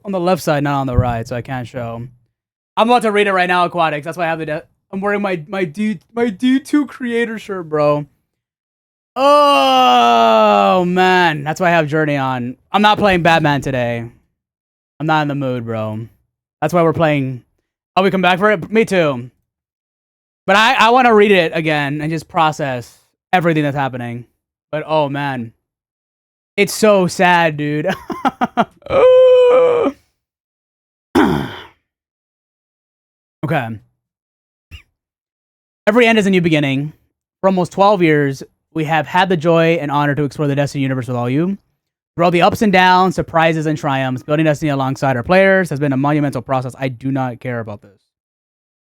on the left side, not on the right, so I can't show. I'm about to read it right now, Aquatics. That's why I have the. I'm wearing my D2 creator shirt, bro. Oh man, that's why I have Journey on. I'm not playing Batman today. I'm not in the mood, bro. That's why we're playing. Oh, we come back for it? Me too. But I want to read it again and just process everything that's happening. But oh man, it's so sad, dude. Okay. Every end is a new beginning. For almost 12 years, we have had the joy and honor to explore the Destiny universe with all you. Through all the ups and downs, surprises, and triumphs, building Destiny alongside our players has been a monumental process. I do not care about this.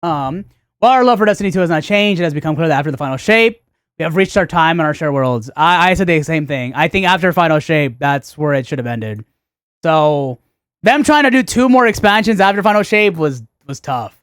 While our love for Destiny 2 has not changed, it has become clear that after the final shape, we have reached our time in our shared worlds. I said the same thing. I think after final shape, that's where it should have ended. So, them trying to do 2 more expansions after final shape was tough.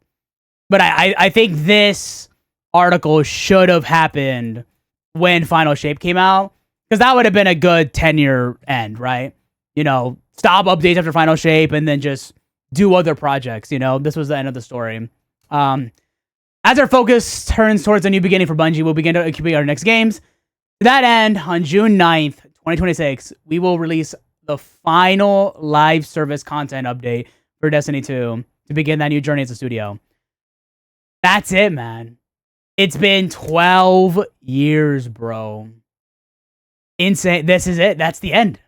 But I think this article should have happened when final shape came out, because that would have been a good 10-year end, right? You know, stop updates after final shape and then just do other projects. You know, this was the end of the story. As our focus turns towards a new beginning for Bungie, we'll begin to incubate our next games. To that end, on June 9th, 2026, we will release the final live service content update for Destiny 2 to begin that new journey as a studio. That's it, man. It's been 12 years, bro. Insane. This is it. That's the end.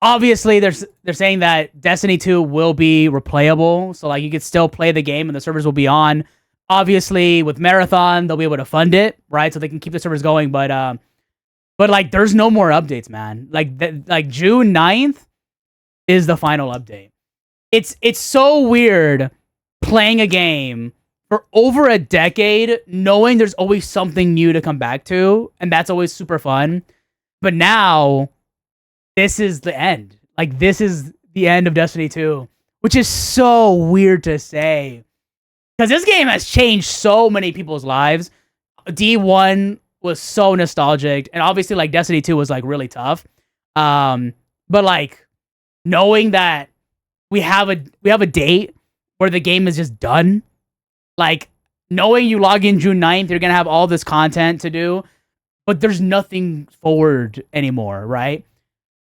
Obviously, they're saying that Destiny 2 will be replayable, so like you could still play the game and the servers will be on. Obviously, with Marathon, they'll be able to fund it, right? So they can keep the servers going. But like, there's no more updates, man. Like June 9th is the final update. It's so weird playing a game for over a decade, knowing there's always something new to come back to, and that's always super fun. But now, this is the end. Like, this is the end of Destiny 2, which is so weird to say. Because this game has changed so many people's lives. D1 was so nostalgic, and obviously, like, Destiny 2 was, like, really tough. But, like, knowing that we have a date where the game is just done, like, knowing you log in June 9th, you're going to have all this content to do, but there's nothing forward anymore, right?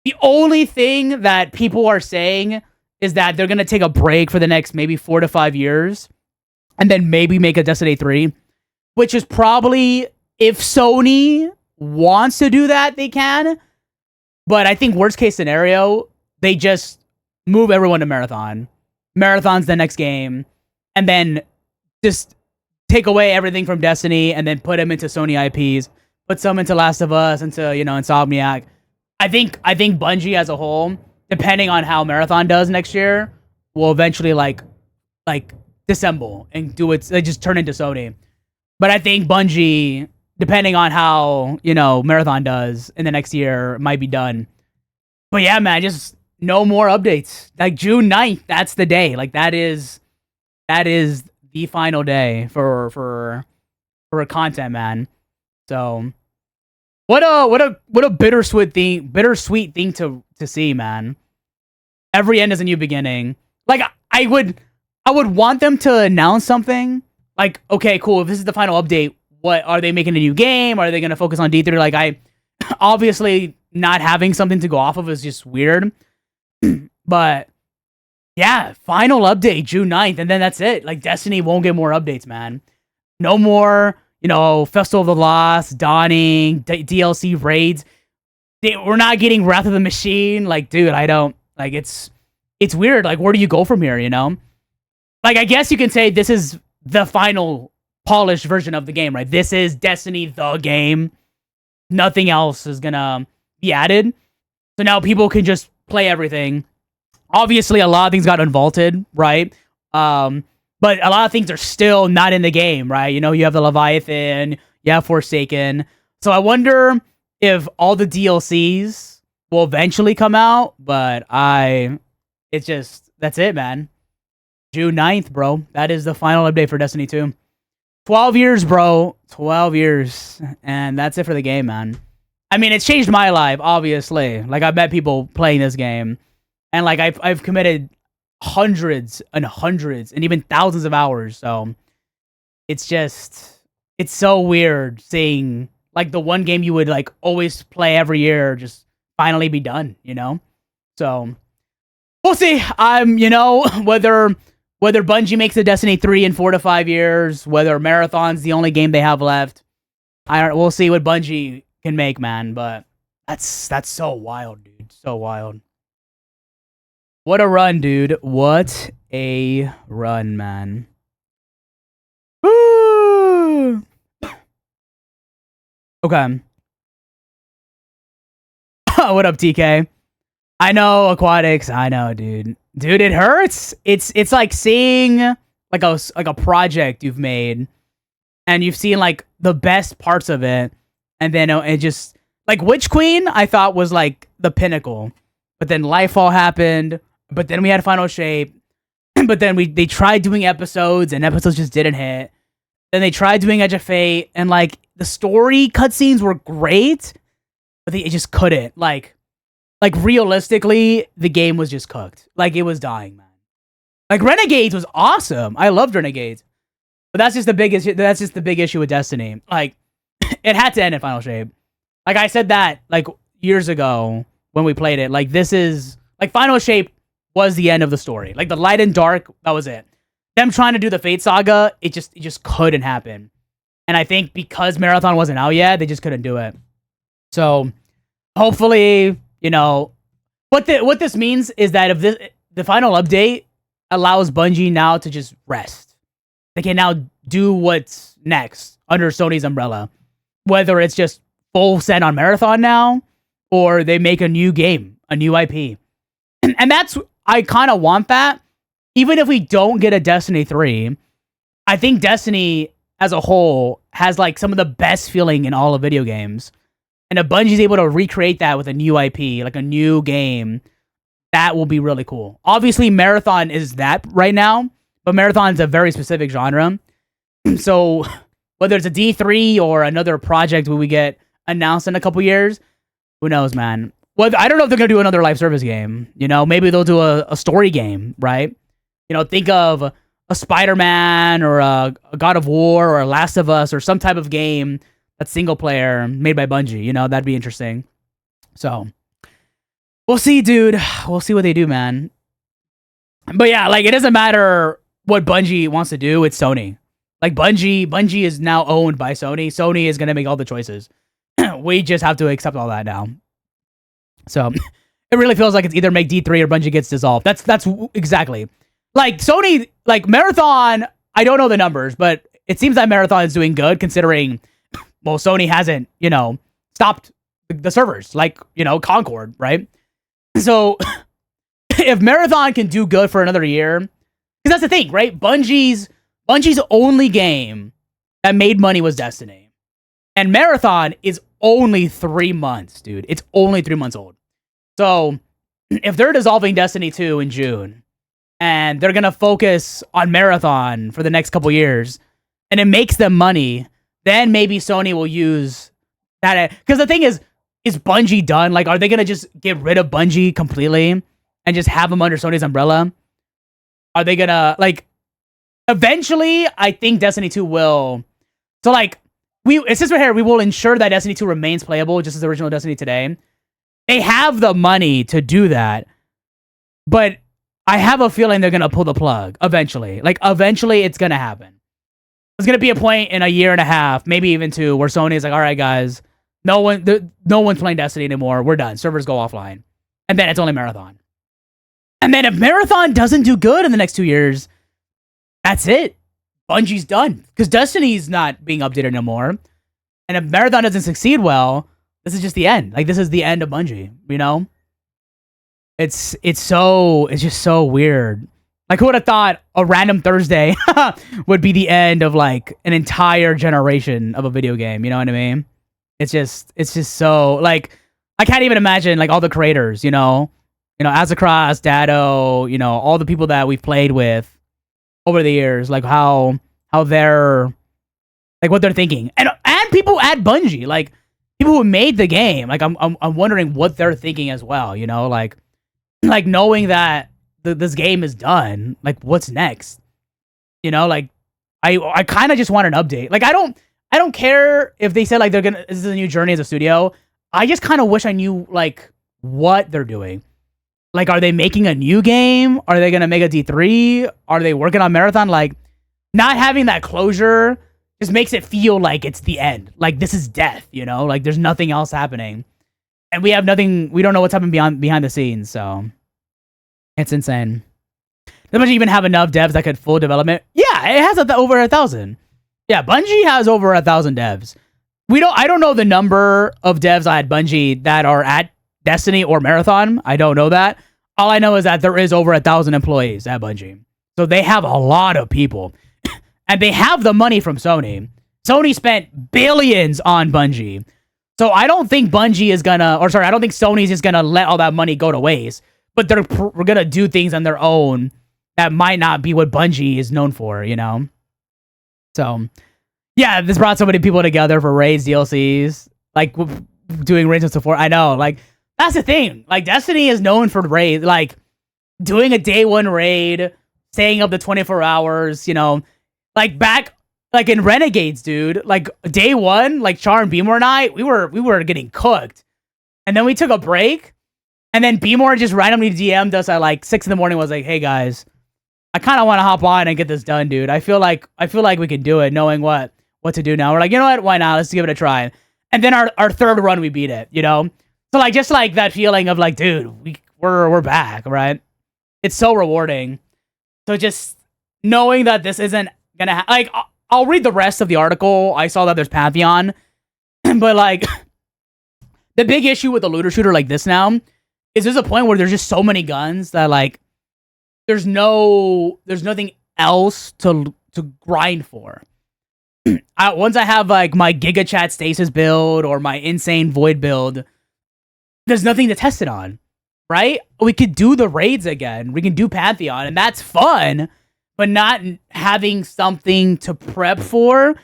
The only thing that people are saying is that they're going to take a break for the next maybe 4 to 5 years and then maybe make a Destiny 3, which is probably, if Sony wants to do that, they can. But I think worst case scenario, they just move everyone to Marathon. Marathon's the next game, and then just take away everything from Destiny and then put them into Sony IPs, put some into Last of Us, into, you know, Insomniac. I think Bungie as a whole, depending on how Marathon does next year, will eventually like dissemble and do it. They just turn into Sony. But I think Bungie, depending on how, you know, Marathon does in the next year, might be done. But yeah, man, just no more updates. Like June 9th, that's the day. Like that is the final day for a content, man. So what a bittersweet thing to see, man. Every end is a new beginning. Like I would want them to announce something. Like, okay, cool, if this is the final update, what are they making a new game? Are they gonna focus on D3? Like, I obviously not having something to go off of is just weird. But yeah, final update June 9th, and then that's it. Like, Destiny won't get more updates, man. No more, you know, Festival of the Lost, Dawning, DLC raids. We're not getting Wrath of the Machine. Like, dude, I don't, like, it's weird. Like, where do you go from here, you know? Like, I guess you can say this is the final polished version of the game, right? This is Destiny the game. Nothing else is gonna be added. So now people can just play everything. Obviously, a lot of things got unvaulted, right? But a lot of things are still not in the game, right? You know, you have the Leviathan, you have Forsaken. So I wonder if all the DLCs will eventually come out, but it's just, that's it, man. June 9th, bro. That is the final update for Destiny 2. 12 years, bro. 12 years. And that's it for the game, man. I mean, it's changed my life, obviously. Like, I met people playing this game. and like I've committed hundreds and hundreds and even thousands of hours. So it's so weird seeing like the one game you would like always play every year just finally be done, you know? So we'll see. Whether Bungie makes a Destiny 3 in 4 to 5 years, whether Marathon's the only game they have left. We'll see what Bungie can make, man, but that's so wild, dude. So wild. What a run, dude. What a run, man. Woo! Okay. What up, TK? I know, Aquatics. I know, dude. Dude, it hurts. It's like seeing like a project you've made and you've seen like the best parts of it, and then it just like Witch Queen I thought was like the pinnacle. But then Lightfall happened, but then we had Final Shape, but then they tried doing episodes and episodes just didn't hit. Then they tried doing Edge of Fate, and like the story cutscenes were great, but they just couldn't. Like realistically, the game was just cooked. Like it was dying, man. Like Renegades was awesome. I loved Renegades, but that's just the big issue with Destiny. Like it had to end in Final Shape. Like I said that like years ago when we played it. Like this is like Final Shape was the end of the story. Like the light and dark, that was it. Them trying to do the Fate Saga, it just couldn't happen. And I think because Marathon wasn't out yet, they just couldn't do it. So hopefully, you know, what this means is that if the final update allows Bungie now to just rest. They can now do what's next under Sony's umbrella. Whether it's just full send on Marathon now, or they make a new game, a new IP. And that's, I kind of want that. Even if we don't get a Destiny 3, I think Destiny as a whole has like some of the best feeling in all of video games. And if Bungie's able to recreate that with a new IP, like a new game, that will be really cool. Obviously, Marathon is that right now, but Marathon is a very specific genre. So whether it's a D3 or another project where we get announced in a couple years, who knows, man? Well, I don't know if they're going to do another live service game. You know, maybe they'll do a story game, right? You know, think of a Spider-Man or a God of War or a Last of Us or some type of game that's single player made by Bungie. You know, that'd be interesting. So we'll see, dude. We'll see what they do, man. But yeah, like it doesn't matter what Bungie wants to do. It's Sony. Like Bungie is now owned by Sony. Sony is going to make all the choices. We just have to accept all that now. So it really feels like it's either make D3 or Bungie gets dissolved. That's exactly. Like Sony, like Marathon, I don't know the numbers, but it seems that Marathon is doing good considering, well, Sony hasn't, you know, stopped the servers like, you know, Concord, right? So if Marathon can do good for another year, because that's the thing, right? Bungie's only game that made money was Destiny. And Marathon is only 3 months, dude. It's only 3 months old. So if they're dissolving Destiny 2 in June, and they're going to focus on Marathon for the next couple years, and it makes them money, then maybe Sony will use that. Because the thing is Bungie done? Like, are they going to just get rid of Bungie completely and just have them under Sony's umbrella? Are they going to, like, eventually, I think Destiny 2 will. So, like, it says right here, we will ensure that Destiny 2 remains playable just as the original Destiny today. They have the money to do that, but I have a feeling they're going to pull the plug eventually. Like, eventually it's going to happen. There's going to be a point in a year and a half, maybe even 2, where Sony is like, all right, guys, no one's playing Destiny anymore. We're done. Servers go offline. And then it's only Marathon. And then if Marathon doesn't do good in the next 2 years, that's it. Bungie's done. Because Destiny's not being updated anymore. And if Marathon doesn't succeed well, this is just the end. Like, this is the end of Bungie, you know? It's just so weird. Like, who would have thought a random Thursday would be the end of like an entire generation of a video game? You know what I mean? It's just so, like, I can't even imagine like all the creators, you know, Azakras, Dado, you know, all the people that we've played with over the years, like how they're, like, what they're thinking, and people at Bungie, like people who made the game, like I'm wondering what they're thinking as well, you know, like like knowing that this game is done, like what's next? You know, like I kind of just want an update. Like I don't care if they said like this is a new journey as a studio. I just kind of wish I knew like what they're doing. Like, are they making a new game? Are they gonna make a D3? Are they working on Marathon? Like, not having that closure just makes it feel like it's the end. Like this is death, you know? Like there's nothing else happening. And we have nothing, we don't know what's happening behind the scenes, so it's insane. Doesn't even have enough devs that could full development. Yeah, it has over 1,000. Yeah, Bungie has over 1,000 devs. I don't know the number of devs at Bungie that are at Destiny or Marathon. I don't know that. All I know is that there is over 1,000 employees at Bungie. So they have a lot of people. And they have the money from Sony. Sony spent billions on Bungie. So I don't think Bungie is gonna, I don't think Sony's just gonna let all that money go to waste. But we're gonna do things on their own that might not be what Bungie is known for, you know? So, yeah, this brought so many people together for raids, DLCs, like doing raids and so forth. I know, like, that's the thing. Like, Destiny is known for raids, like, doing a day one raid, staying up to 24 hours, you know? Like, back, like, in Renegades, dude, like, day one, like, Char and Beemore and I, we were getting cooked. And then we took a break, and then Beemore just randomly DM'd us at, like, 6 in the morning, was like, hey, guys, I kind of want to hop on and get this done, dude. I feel like we can do it, knowing what to do now. We're like, you know what? Why not? Let's give it a try. And then our third run, we beat it, you know? So, like, just, like, that feeling of, like, dude, we're back, right? It's so rewarding. So just knowing that this isn't gonna like, I'll read the rest of the article. I saw that there's Pantheon. But, like, the big issue with a looter shooter like this now is there's a point where there's just so many guns that, like, there's nothing else to grind for. Once I have, like, my Giga Chat Stasis build or my Insane Void build, there's nothing to test it on, right? We could do the raids again. We can do Pantheon, and that's fun, but not having something to prep for.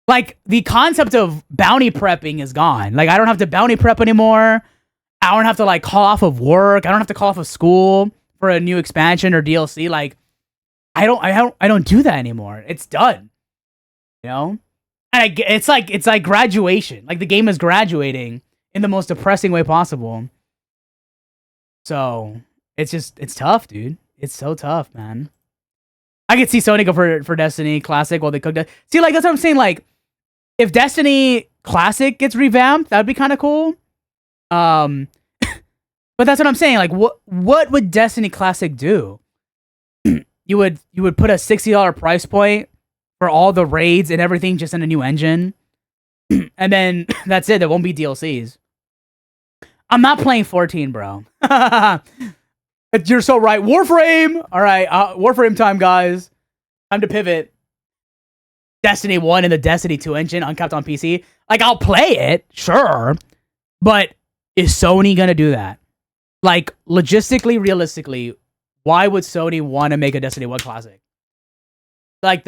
Like, the concept of bounty prepping is gone. Like, I don't have to bounty prep anymore. I don't have to, like, call off of work. I don't have to call off of school for a new expansion or DLC. Like, I don't do that anymore. It's done. You know? And it's like graduation. Like, the game is graduating in the most depressing way possible. So, it's tough, dude. It's so tough, man. I could see Sony go for Destiny Classic while they cook that. See, like, that's what I'm saying. Like, if Destiny Classic gets revamped, that'd be kind of cool. But that's what I'm saying. Like, what would Destiny Classic do? you would put a $60 price point for all the raids and everything just in a new engine, and then that's it. There won't be DLCs. I'm not playing 14, bro. You're so right. Warframe. All right, Warframe time, guys. Time to pivot. Destiny 1 and the Destiny 2 engine uncapped on PC. Like, I'll play it, sure, but is Sony gonna do that? Like, logistically, realistically, why would Sony want to make a Destiny 1 classic? Like,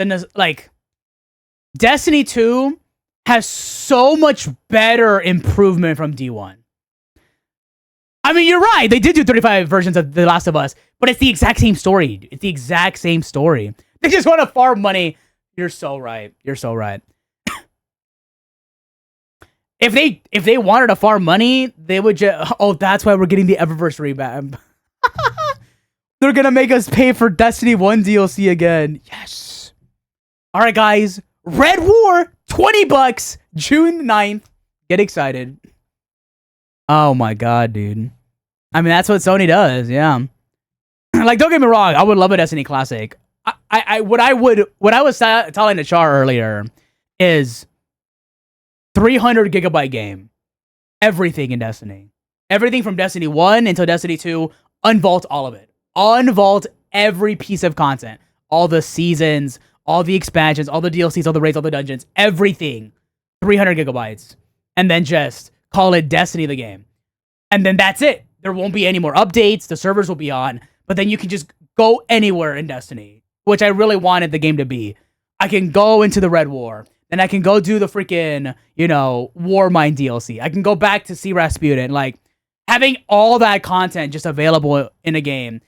Destiny 2 has so much better improvement from D1. I mean, you're right. They did do 35 versions of The Last of Us, but it's the exact same story. It's the exact same story. They just want to farm money. You're so right. You're so right. If they wanted to farm money, they would just... Oh, that's why we're getting the Eververse revamp. They're going to make us pay for Destiny 1 DLC again. Yes. All right, guys. Red War, $20, June 9th. Get excited. Oh, my God, dude. I mean, that's what Sony does, yeah. Like, don't get me wrong. I would love a Destiny Classic. What I was telling the Char earlier is 300 gigabyte game. Everything in Destiny. Everything from Destiny 1 until Destiny 2. Unvault all of it. Unvault every piece of content. All the seasons, all the expansions, all the DLCs, all the raids, all the dungeons. Everything. 300 gigabytes. And then just call it Destiny the game. And then that's it. There won't be any more updates. The servers will be on. But then you can just go anywhere in Destiny. Which I really wanted the game to be. I can go into the Red War. Then I can go do the freaking, Warmind DLC. I can go back to see Rasputin. Like, having all that content just available in a game.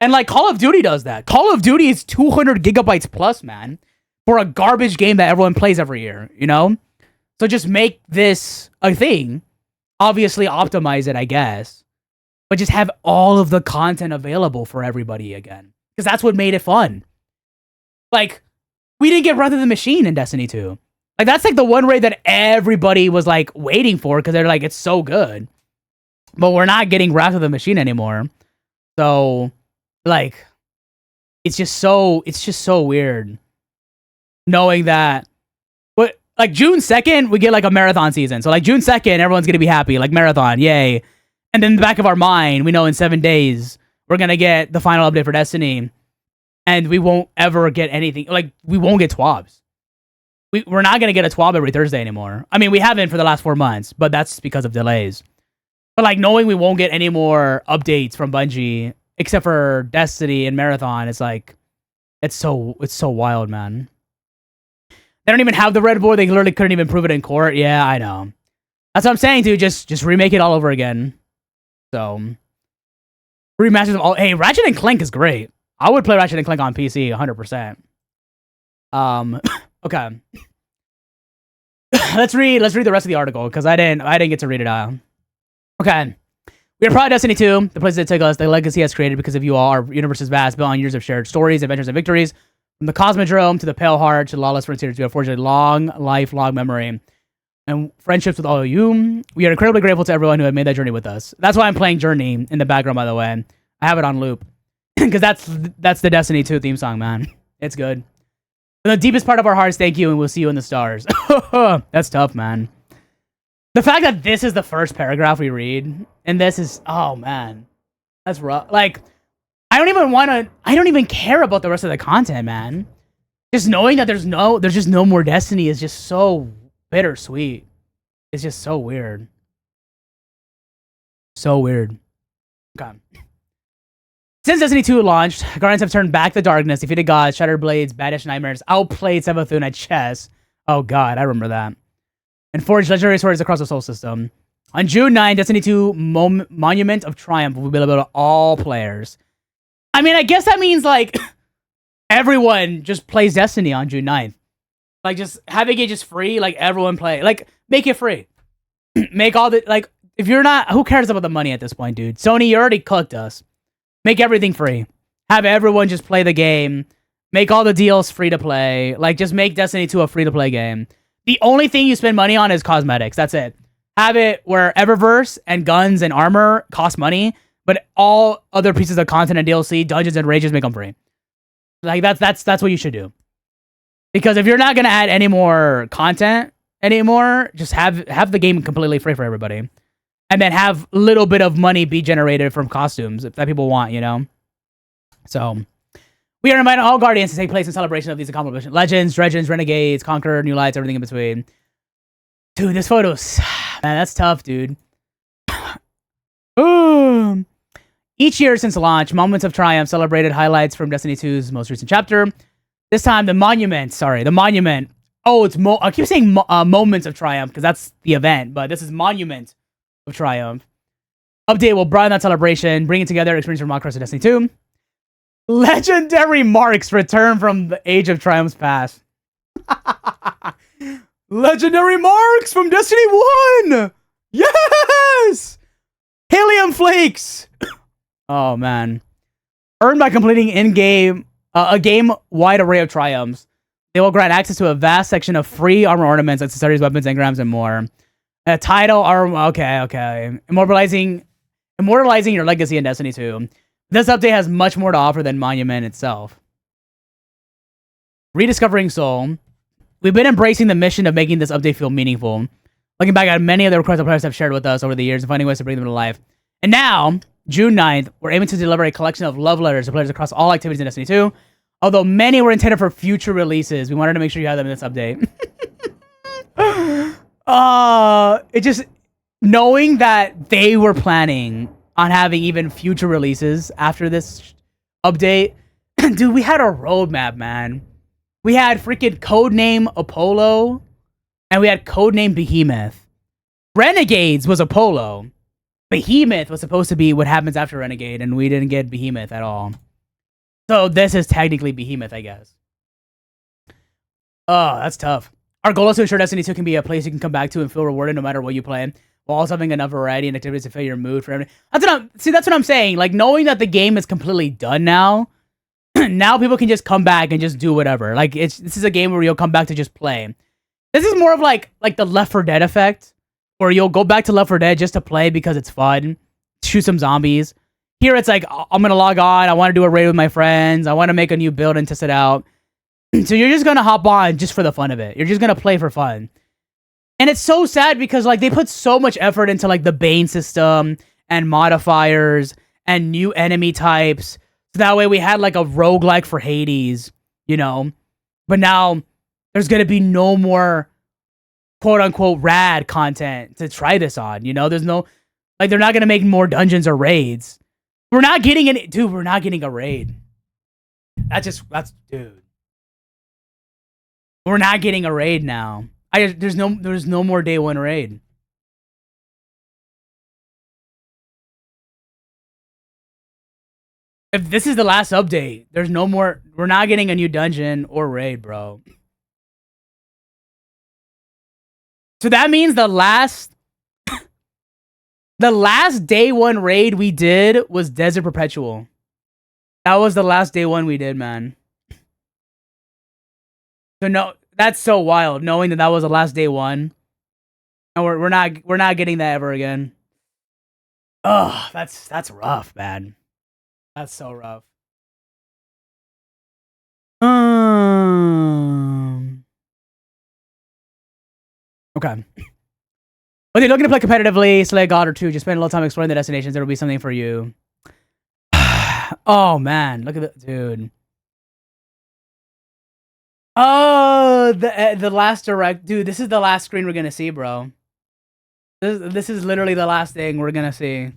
And like Call of Duty does that. Call of Duty is 200 gigabytes plus, man, for a garbage game that everyone plays every year, you know? So just make this a thing. Obviously optimize it, I guess. But just have all of the content available for everybody again. Because that's what made it fun. Like, we didn't get Wrath of the Machine in Destiny 2. Like, that's like the one raid that everybody was like waiting for because they're like, it's so good. But we're not getting Wrath of the Machine anymore. So, like, it's just so weird knowing that. But like June 2nd, we get like a marathon season. So like June 2nd, everyone's gonna be happy, like marathon, yay. And then in the back of our mind, we know in 7 days we're gonna get the final update for Destiny, and we won't ever get anything. Like, we won't get TWABs. We're not gonna get a TWAB every Thursday anymore. I mean, we haven't for the last 4 months, but that's because of delays. But like knowing we won't get any more updates from Bungie except for Destiny and Marathon, it's like it's so wild, man. They don't even have the red board. They literally couldn't even prove it in court. Yeah, I know. That's what I'm saying, dude. Just remake it all over again. So remasters of all. Hey, Ratchet and Clank is great. I would play Ratchet and Clank on PC 100%. Okay. let's read the rest of the article because I didn't get to read it out. Okay. We are proud of Destiny 2, the place that took us, the legacy has created because of you all. Our universe is vast, built on years of shared stories, adventures, and victories. From the Cosmodrome to the Pale Heart to the Lawless Frontiers, we have forged a long, lifelong memory and friendships with all of you. We are incredibly grateful to everyone who had made that journey with us. That's why I'm playing Journey in the background, by the way. I have it on loop because that's the Destiny 2 theme song, man. It's good. From the deepest part of our hearts, thank you, and we'll see you in the stars. That's tough, man. The fact that this is the first paragraph we read, and this is, oh man, that's rough. Like, I don't even care about the rest of the content, man. Just knowing that there's just no more Destiny is just so bittersweet. It's just so weird. So weird. Okay. Since Destiny 2 launched, Guardians have turned back the darkness, defeated gods, shattered blades, banished nightmares, outplayed Savathun at chess. Oh god, I remember that. And forged legendary swords across the soul system. On June 9, Destiny 2 Monument of Triumph will be available to all players. I mean, I guess that means, like, everyone just plays Destiny on June 9th. Like, just having it just free, like, everyone play. Like, make it free. Make all the, like, if you're not, who cares about the money at this point, dude? Sony, you already cooked us. Make everything free. Have everyone just play the game. Make all the deals free to play. Like, just make Destiny 2 a free-to-play game. The only thing you spend money on is cosmetics. That's it. Have it where Eververse and guns and armor cost money, but all other pieces of content and DLC, dungeons and rages, make them free. Like, that's what you should do. Because if you're not gonna add any more content anymore, just have the game completely free for everybody, and then have a little bit of money be generated from costumes if that people want, you know. So. We are inviting all Guardians to take place in celebration of these accomplishments. Legends, Dredgens, Renegades, Conqueror, New Lights, everything in between. Dude, this photo's... Man, that's tough, dude. Each year since launch, Moments of Triumph celebrated highlights from Destiny 2's most recent chapter. This time, the Monument. Oh, it's... I keep saying Moments of Triumph because that's the event, but this is Monument of Triumph. Update will broaden that celebration, bringing together experience from across Destiny 2. Legendary marks return from the Age of Triumph's past. Legendary marks from Destiny 1! Yes! Helium flakes! Oh, man. Earned by completing in-game, a game-wide array of triumphs. They will grant access to a vast section of free armor ornaments, accessories, weapons, engrams, and more. A title armor... Okay. Immortalizing your legacy in Destiny 2. This update has much more to offer than Monument itself. Rediscovering Soul. We've been embracing the mission of making this update feel meaningful. Looking back at many of the requests the players have shared with us over the years and finding ways to bring them to life. And now, June 9th, we're aiming to deliver a collection of love letters to players across all activities in Destiny 2. Although many were intended for future releases, we wanted to make sure you had them in this update. It just... Knowing that they were planning on having even future releases after this update. Dude, we had a roadmap, man. We had freaking codename Apollo, and we had codename Behemoth. Renegades was Apollo. Behemoth was supposed to be what happens after Renegade, and we didn't get Behemoth at all. So this is technically Behemoth, I guess. Oh, that's tough. Our goal is to ensure Destiny 2 can be a place you can come back to and feel rewarded no matter what you play, while also having enough variety and activities to fill your mood for everything. That's what I'm saying. Like, knowing that the game is completely done now, now people can just come back and just do whatever. Like, this is a game where you'll come back to just play. This is more of like the Left 4 Dead effect, where you'll go back to Left 4 Dead just to play because it's fun, shoot some zombies. Here it's like, I'm gonna log on, I want to do a raid with my friends, I want to make a new build and test it out. So you're just gonna hop on just for the fun of it. You're just gonna play for fun. And it's so sad because like they put so much effort into like the Bane system and modifiers and new enemy types. So that way we had like a roguelike for Hades, you know? But now there's gonna be no more quote unquote rad content to try this on, you know? There's no, like, they're not gonna make more dungeons or raids. We're not getting any, dude, we're not getting a raid. Dude. We're not getting a raid now. There's no more day one raid. If this is the last update, there's no more, we're not getting a new dungeon or raid, bro. So that means the last day one raid we did was Desert Perpetual. That was the last day one we did, man. So no, that's so wild, knowing that was the last day one, and we're not getting that ever again. Oh, that's rough, man. That's so rough. Okay. When you're looking to play competitively, Slay God or 2, just spend a little time exploring the destinations. There will be something for you. Oh man, look at that, dude. Oh, the last direct, dude. This is the last screen we're gonna see, bro. This is literally the last thing we're gonna see.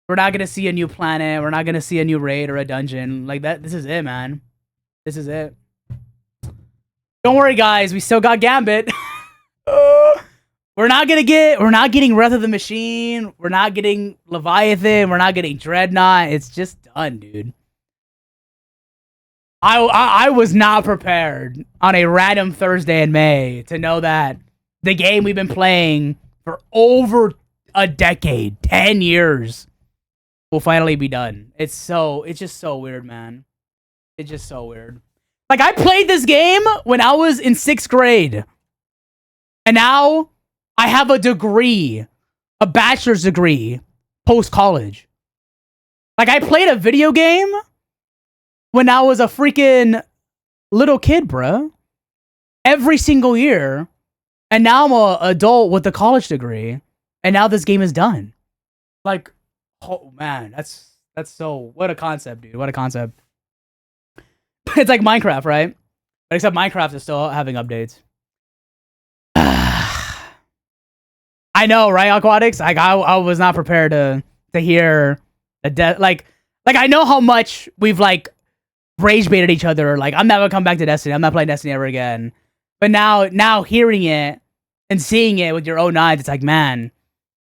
We're not gonna see a new planet. We're not gonna see a new raid or a dungeon like that. This is it, man. This is it. Don't worry, guys. We still got Gambit. We're not getting Wrath of the Machine. We're not getting Leviathan. We're not getting Dreadnought. It's just done, dude. I was not prepared on a random Thursday in May to know that the game we've been playing for over a decade, 10 years, will finally be done. It's just so weird, man. It's just so weird. Like, I played this game when I was in 6th grade. And now I have a degree, a bachelor's degree, post-college. Like, I played a video game when I was a freaking little kid, bruh. Every single year. And now I'm an adult with a college degree. And now this game is done. Like, oh man, that's so, what a concept, dude. What a concept. It's like Minecraft, right? But except Minecraft is still having updates. I know, right, Aquatics? Like, I was not prepared to hear like I know how much we've like rage baited each other. Like, I'm never gonna come back to Destiny. I'm not playing Destiny ever again. But now hearing it and seeing it with your own eyes, it's like, man,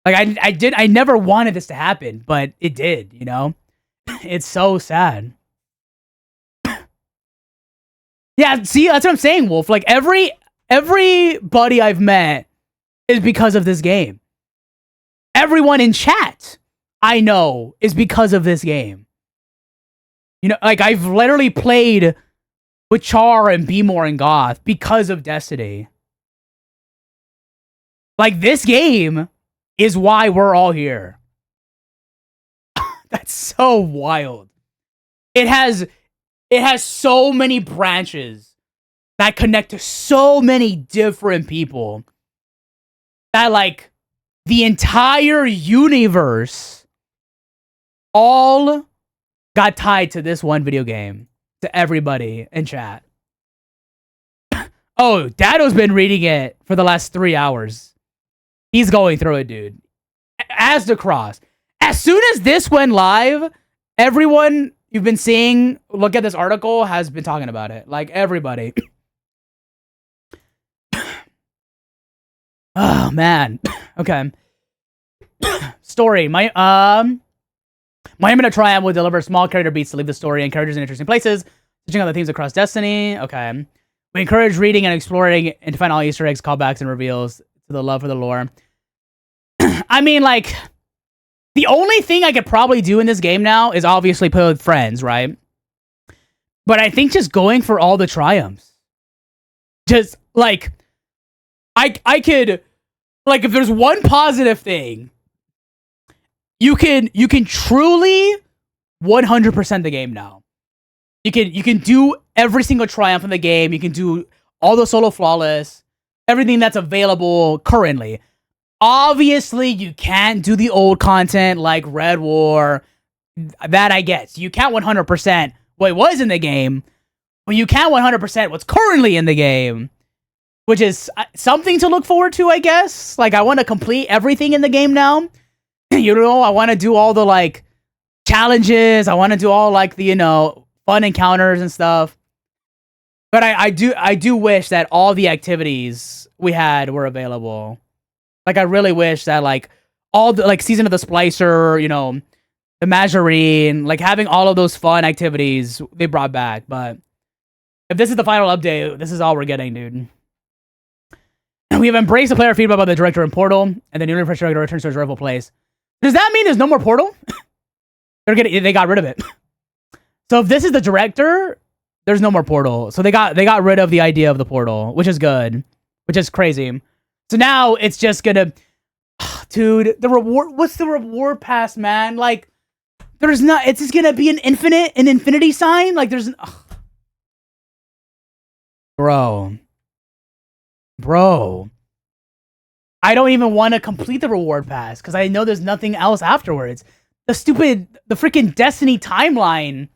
like I never wanted this to happen, but it did, you know? It's so sad. Yeah, see, that's what I'm saying, Wolf. Like, everybody I've met is because of this game. Everyone in chat I know is because of this game. You know, like, I've literally played with Char and B-More and Goth because of Destiny. Like, this game is why we're all here. That's so wild. It has so many branches that connect to so many different people that, like, the entire universe all got tied to this one video game, to everybody in chat. Oh, Dado's been reading it for the last 3 hours. He's going through it, dude. As the cross. As soon as this went live, everyone you've been seeing look at this article has been talking about it. Like, everybody. Oh, man. Okay. Story. My aim to TWAB will deliver small character beats to leave the story and characters in interesting places, touching on the themes across Destiny. Okay. We encourage reading and exploring and to find all Easter eggs, callbacks, and reveals to the love for the lore. I mean, like, the only thing I could probably do in this game now is obviously play with friends, right? But I think just going for all the triumphs. Just, like, I could, like, if there's one positive thing, you can truly 100% the game now. You can do every single triumph in the game. You can do all the solo flawless, everything that's available currently. Obviously, you can't do the old content like Red War. That I get. So you can't 100% what was in the game, but you can 100% what's currently in the game, which is something to look forward to, I guess. Like, I want to complete everything in the game now. You know, I want to do all the, like, challenges. I want to do all, like, the, you know, fun encounters and stuff. But I do wish that all the activities we had were available. Like, I really wish that, like, all the, like, Season of the Splicer, you know, the Mazarine, like, having all of those fun activities they brought back. But if this is the final update, this is all we're getting, dude. We have embraced the player feedback by the director in Portal, and the newly refreshed director returns to his rightful place. Does that mean there's no more Portal? They got rid of it. So if this is the director, there's no more Portal. So they got rid of the idea of the Portal, which is good, which is crazy. So now it's just gonna, dude, the reward. What's the reward pass, man? Like, there's not. It's just gonna be an infinity sign. Like, there's, bro. I don't even want to complete the reward pass because I know there's nothing else afterwards. The freaking Destiny timeline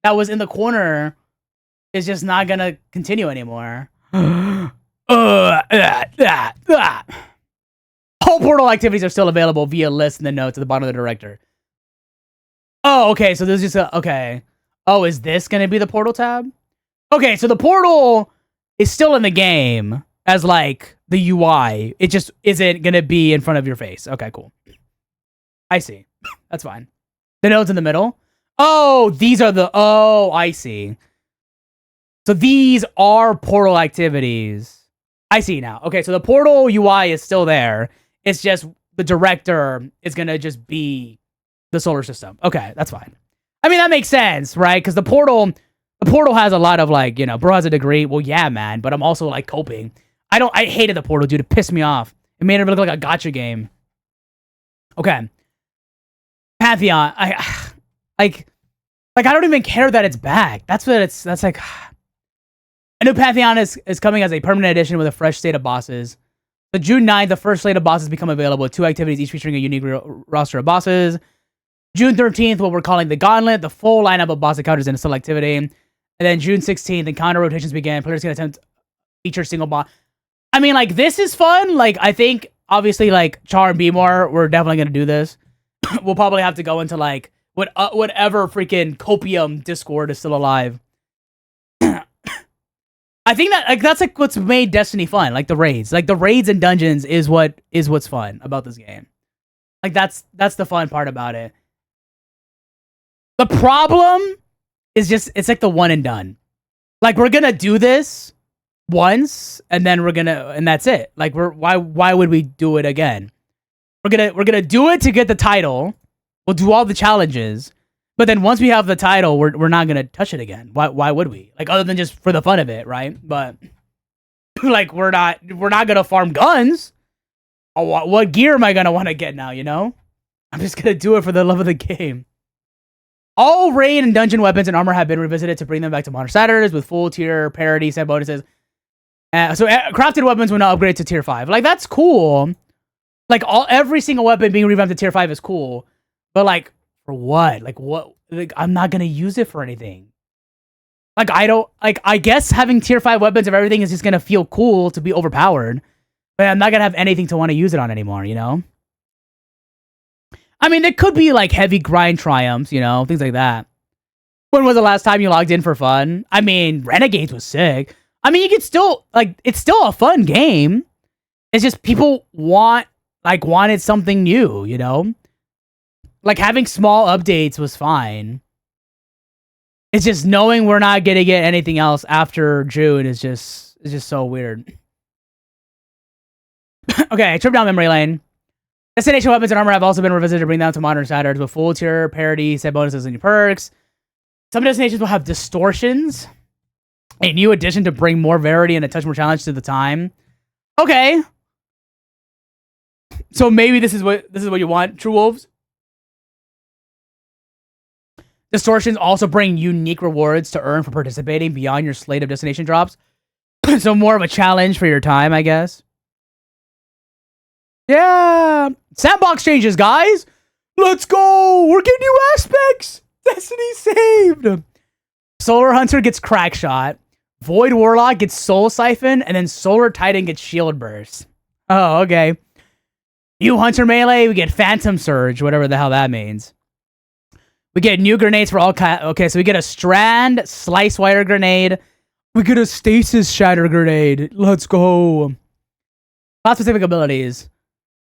that was in the corner is just not gonna continue anymore. All Portal activities are still available via list in the notes at the bottom of the director. Oh, okay, so there's just okay. Oh, is this gonna be the Portal tab? Okay, so the Portal is still in the game as, like, the UI. It just isn't gonna be in front of your face. Okay, cool. I see. That's fine. The notes in the middle. Oh, these are the... Oh, I see. So these are Portal activities. I see now. Okay, so the Portal UI is still there. It's just the director is gonna just be the solar system. Okay, that's fine. I mean, that makes sense, right? Because the Portal has a lot of, like, you know, bro has a degree. Well, yeah, man, but I'm also, like, coping. I hated the Portal, dude. It pissed me off. It made it look like a gacha game. Okay. Pantheon. I don't even care that it's back. That's like... A new Pantheon is coming as a permanent edition with a fresh slate of bosses. So June 9th, the first slate of bosses become available with 2 activities, each featuring a unique roster of bosses. June 13th, what we're calling the Gauntlet, the full lineup of boss encounters in a select activity. And then June 16th, encounter rotations begin. Players can attempt feature single boss. I mean, like, this is fun. Like, I think, obviously, like, Char and Beemore, we're definitely going to do this. We'll probably have to go into, like, whatever freaking Copium Discord is still alive. I think that, like, that's, like, what's made Destiny fun. Like, the raids. Like, the raids and dungeons is what's fun about this game. Like, that's the fun part about it. The problem is just, it's like the one and done. Like, we're gonna do this once, and then and that's it. Like, why would we do it again? We're gonna do it to get the title. We'll do all the challenges, but then once we have the title, we're not gonna touch it again. Why would we? Like, other than just for the fun of it, right? But like, we're not gonna farm guns. What gear am I gonna want to get now? You know, I'm just gonna do it for the love of the game. All raid and dungeon weapons and armor have been revisited to bring them back to modern standards with full tier parity set bonuses. So crafted weapons will now upgrade to tier 5. Like, that's cool. Like, every single weapon being revamped to tier 5 is cool. But, like, for what? Like, what? Like, I'm not gonna use it for anything. Like, I guess having tier 5 weapons of everything is just gonna feel cool to be overpowered. But I'm not gonna have anything to want to use it on anymore, you know? I mean, there could be, like, heavy grind triumphs, you know, things like that. When was the last time you logged in for fun? I mean, Renegades was sick. I mean, you could still, like, it's still a fun game. It's just people wanted something new, you know? like having small updates was fine. It's just knowing we're not gonna get anything else after June is just so weird. Okay, trip down memory lane. Destination weapons and armor have also been revisited to bring them to modern standards with full tier parity, set bonuses, and new perks. Some destinations will have distortions, a new addition to bring more variety and a touch more challenge to the time. Okay, so maybe this is what you want, True Wolves. Distortions also bring unique rewards to earn for participating beyond your slate of destination drops. So more of a challenge for your time, I guess. Yeah. Sandbox changes, guys. Let's go. We're getting new aspects. Destiny saved. Solar Hunter gets Crack Shot. Void Warlock gets Soul Siphon. And then Solar Titan gets Shield Burst. Oh, okay. New Hunter Melee, we get Phantom Surge, whatever the hell that means. We get new grenades for all okay, so we get a Strand Slice Wire Grenade. We get a Stasis Shatter Grenade. Let's go. Class specific abilities.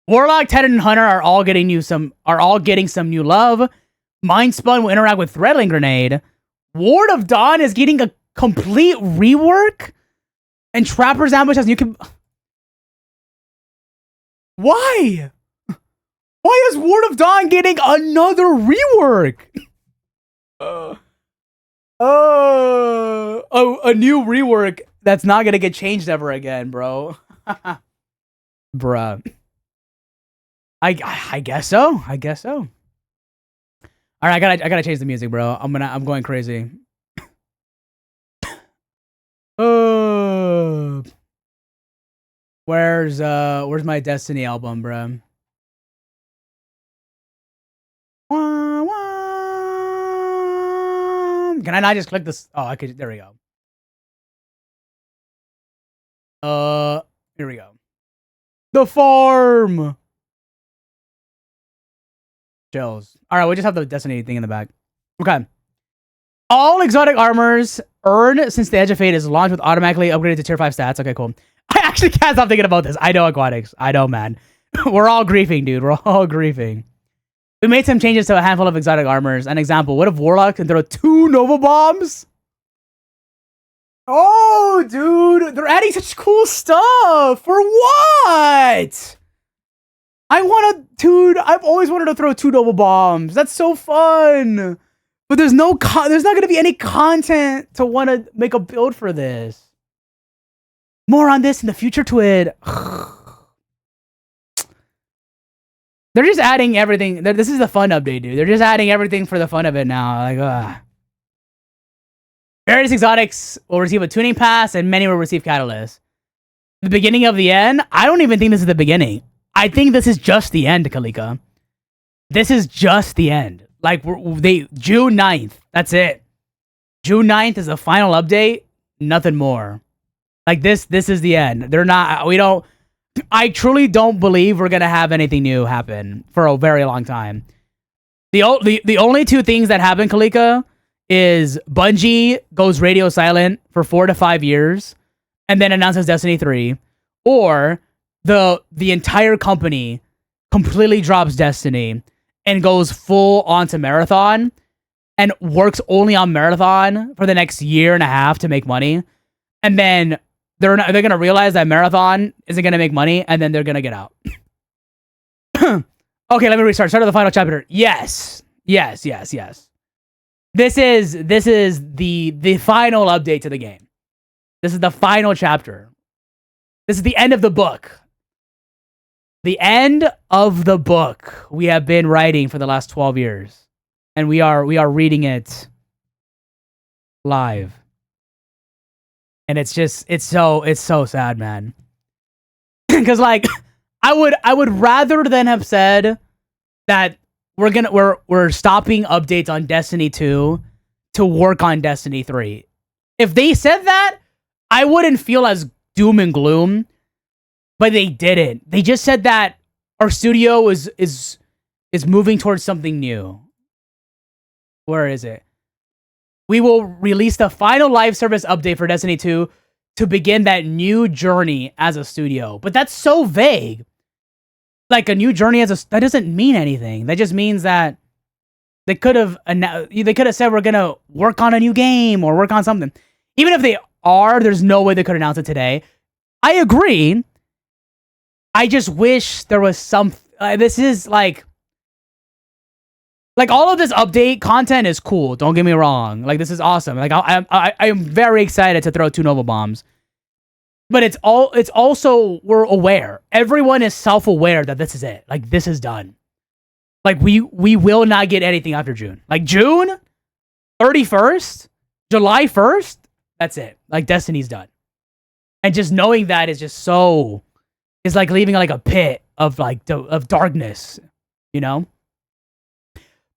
Warlock, Titan, and Hunter are all getting some new love. Mind Spun will interact with Threadling Grenade. Ward of Dawn is getting a complete rework. And Trapper's Ambush has new Why? Why is Ward of Dawn getting another rework? A new rework that's not gonna get changed ever again, bro. Bruh. I guess so. I guess so. All right, I gotta change the music, bro. I'm going crazy. Where's my Destiny album, bro? Can I not just click this? Oh, I could. There we go. Here we go. The farm. Chills. All right, we just have the Destiny thing in the back. Okay. All exotic armors earned since the Edge of Fate is launched with automatically upgraded to tier 5 stats. Okay, cool. I actually can't stop thinking about this. I know, Aquatics. I know, man. We're all griefing, dude. We're all griefing. We made some changes to a handful of exotic armors. An example, what if Warlock can throw 2 Nova Bombs? Oh, dude. They're adding such cool stuff. For what? Dude, I've always wanted to throw 2 Nova Bombs. That's so fun. But there's not going to be any content to want to make a build for this. More on this in the future, Twid. They're just adding everything. This is the fun update, dude. They're just adding everything for the fun of it now. Like, various exotics will receive a tuning pass, and many will receive catalysts. The beginning of the end? I don't even think this is the beginning. I think this is just the end, Kalika. This is just the end. Like, June 9th. That's it. June 9th is the final update. Nothing more. Like, this is the end. I truly don't believe we're going to have anything new happen for a very long time. The only 2 things that happen, Kalika, is Bungie goes radio silent for 4 to 5 years and then announces Destiny 3, or the entire company completely drops Destiny and goes full onto Marathon and works only on Marathon for the next year and a half to make money. And then they're going to realize that Marathon isn't going to make money, and then they're going to get out. Okay, let me restart. Start of the final chapter. Yes. This is the final update to the game. This is the final chapter. This is the end of the book. The end of the book we have been writing for the last 12 years. And we are reading it live. And it's so sad, man. Cuz like I would rather than have said that we're stopping updates on Destiny 2 to work on Destiny 3. If they said that, I wouldn't feel as doom and gloom. But they didn't. They just said that our studio is moving towards something new. Where is it? We will release the final live service update for Destiny 2 to begin that new journey as a studio. But that's so vague. Like a new journey that doesn't mean anything. That just means that They could have said we're gonna work on a new game or work on something. Even if they are, there's no way they could announce it today. I agree. I just wish there was some. This is like all of this update content is cool. Don't get me wrong. Like, this is awesome. Like, I am very excited to throw 2 Nova Bombs. But it's also, we're aware. Everyone is self-aware that this is it. Like, this is done. Like, we will not get anything after June. Like, June 31st, July 1st, that's it. Like, Destiny's done. And just knowing that is just so, it's like leaving like a pit of like of darkness, you know?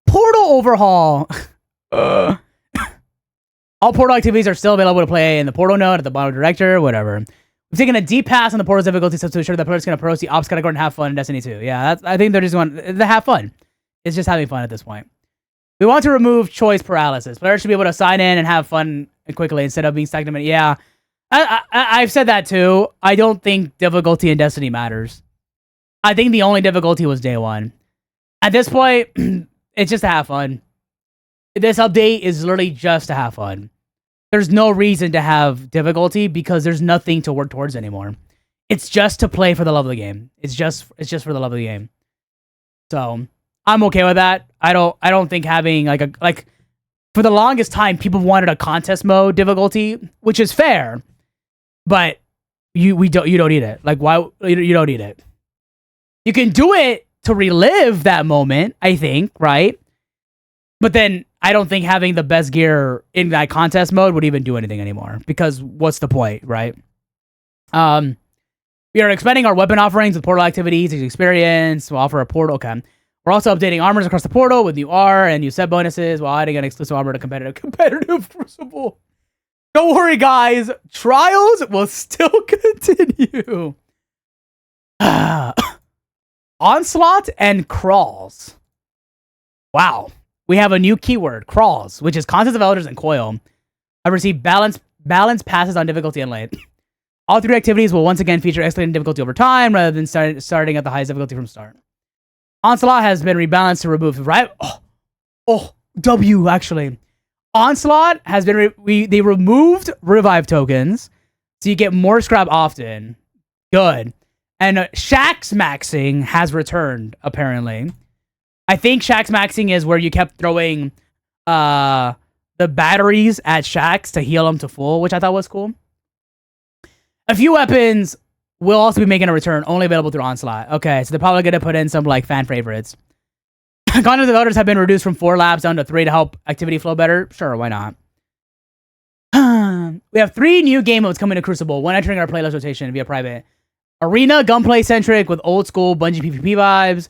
Portal overhaul. All portal activities are still available to play in the portal node at the bottom director, whatever. We've taken a deep pass on the portal's difficulty to ensure that players can approach the ops category and have fun in Destiny 2. Yeah, I think they're just going to have fun. It's just having fun at this point. We want to remove choice paralysis. Players should be able to sign in and have fun quickly instead of being stagnant. Yeah, I've said that too. I don't think difficulty in Destiny matters. I think the only difficulty was day one. At this point, it's just to have fun. This update is literally just to have fun. There's no reason to have difficulty because there's nothing to work towards anymore. It's just to play for the love of the game. It's just for the love of the game. So I'm okay with that. I don't think having like for the longest time people wanted a contest mode difficulty, which is fair, but you don't need it. Like, why you don't need it? You can do it to relive that moment, I think, right? But then I don't think having the best gear in that contest mode would even do anything anymore, because what's the point, right? We are expanding our weapon offerings with portal activities, experience. We'll offer a portal. Okay. We're also updating armors across the portal with new R and new set bonuses while adding an exclusive armor to competitive Crucible. Don't worry, guys. Trials will still continue. Onslaught and crawls. Wow. We have a new keyword, crawls, which is Contest of Elders and Coil. I've received balance passes on difficulty and late. All 3 activities will once again feature escalating difficulty over time rather than starting at the highest difficulty from start. Onslaught has been rebalanced to remove W actually. Onslaught has been they removed revive tokens, so you get more scrap often. Good. And Shax maxing has returned apparently. I think Shax maxing is where you kept throwing the batteries at Shax to heal them to full, which I thought was cool. A few weapons will also be making a return, only available through Onslaught. Okay, so they're probably going to put in some like fan favorites. Contest of Elders have been reduced from 4 laps down to 3 to help activity flow better. Sure, why not? We have 3 new game modes coming to Crucible, one entering our playlist rotation via private. Arena, gunplay centric with old school Bungie PvP vibes.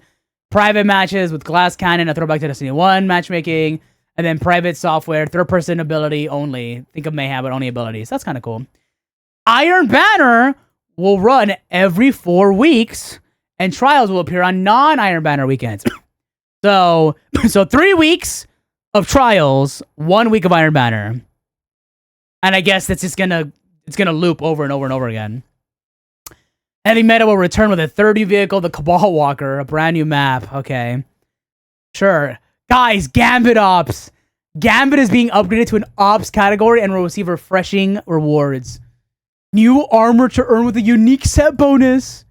Private matches with Glass Cannon, a throwback to Destiny 1 matchmaking. And then private software, third person ability only. Think of Mayhem, but only abilities. That's kind of cool. Iron Banner will run every 4 weeks, and trials will appear on non-Iron Banner weekends. So 3 weeks of trials, 1 week of Iron Banner. And I guess that's just it's gonna loop over and over and over again. Heavy Meta will return with a 30 vehicle, the Cabal Walker, a brand new map. Okay. Sure. Guys, Gambit Ops. Gambit is being upgraded to an Ops category and will receive refreshing rewards. New armor to earn with a unique set bonus.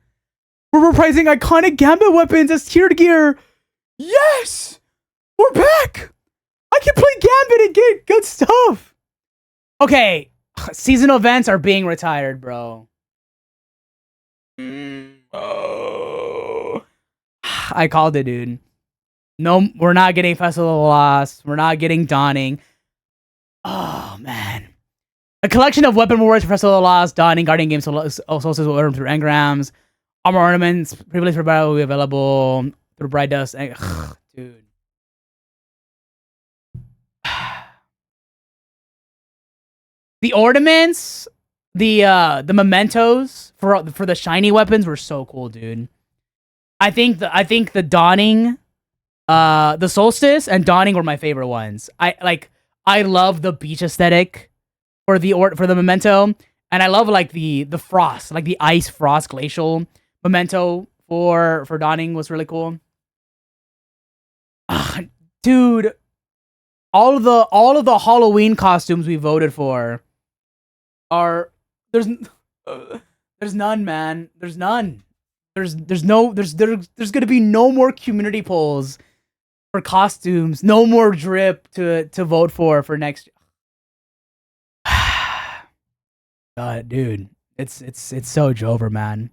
We're reprising iconic Gambit weapons as tiered gear. Yes! We're back! I can play Gambit and get good stuff. Okay. Seasonal events are being retired, bro. Oh. I called it, dude. No, we're not getting Festival of Lost. We're not getting Dawning. Oh, man. A collection of weapon rewards for Festival of Lost, Dawning, Guardian Games, Solstice will earn through engrams. Armor ornaments, previously for battle, will be available through Bright Dust. Dude. The ornaments, the mementos for the shiny weapons were so cool, dude. I think the Dawning, the Solstice and Dawning were my favorite ones. I love the beach aesthetic for the memento, and I love like the frost, like the ice frost glacial memento for Dawning was really cool. Dude, all of the Halloween costumes we voted for are there's none, man. There's none. There's gonna be no more community polls for costumes. No more drip to vote for next. God, dude, it's so Jover, man.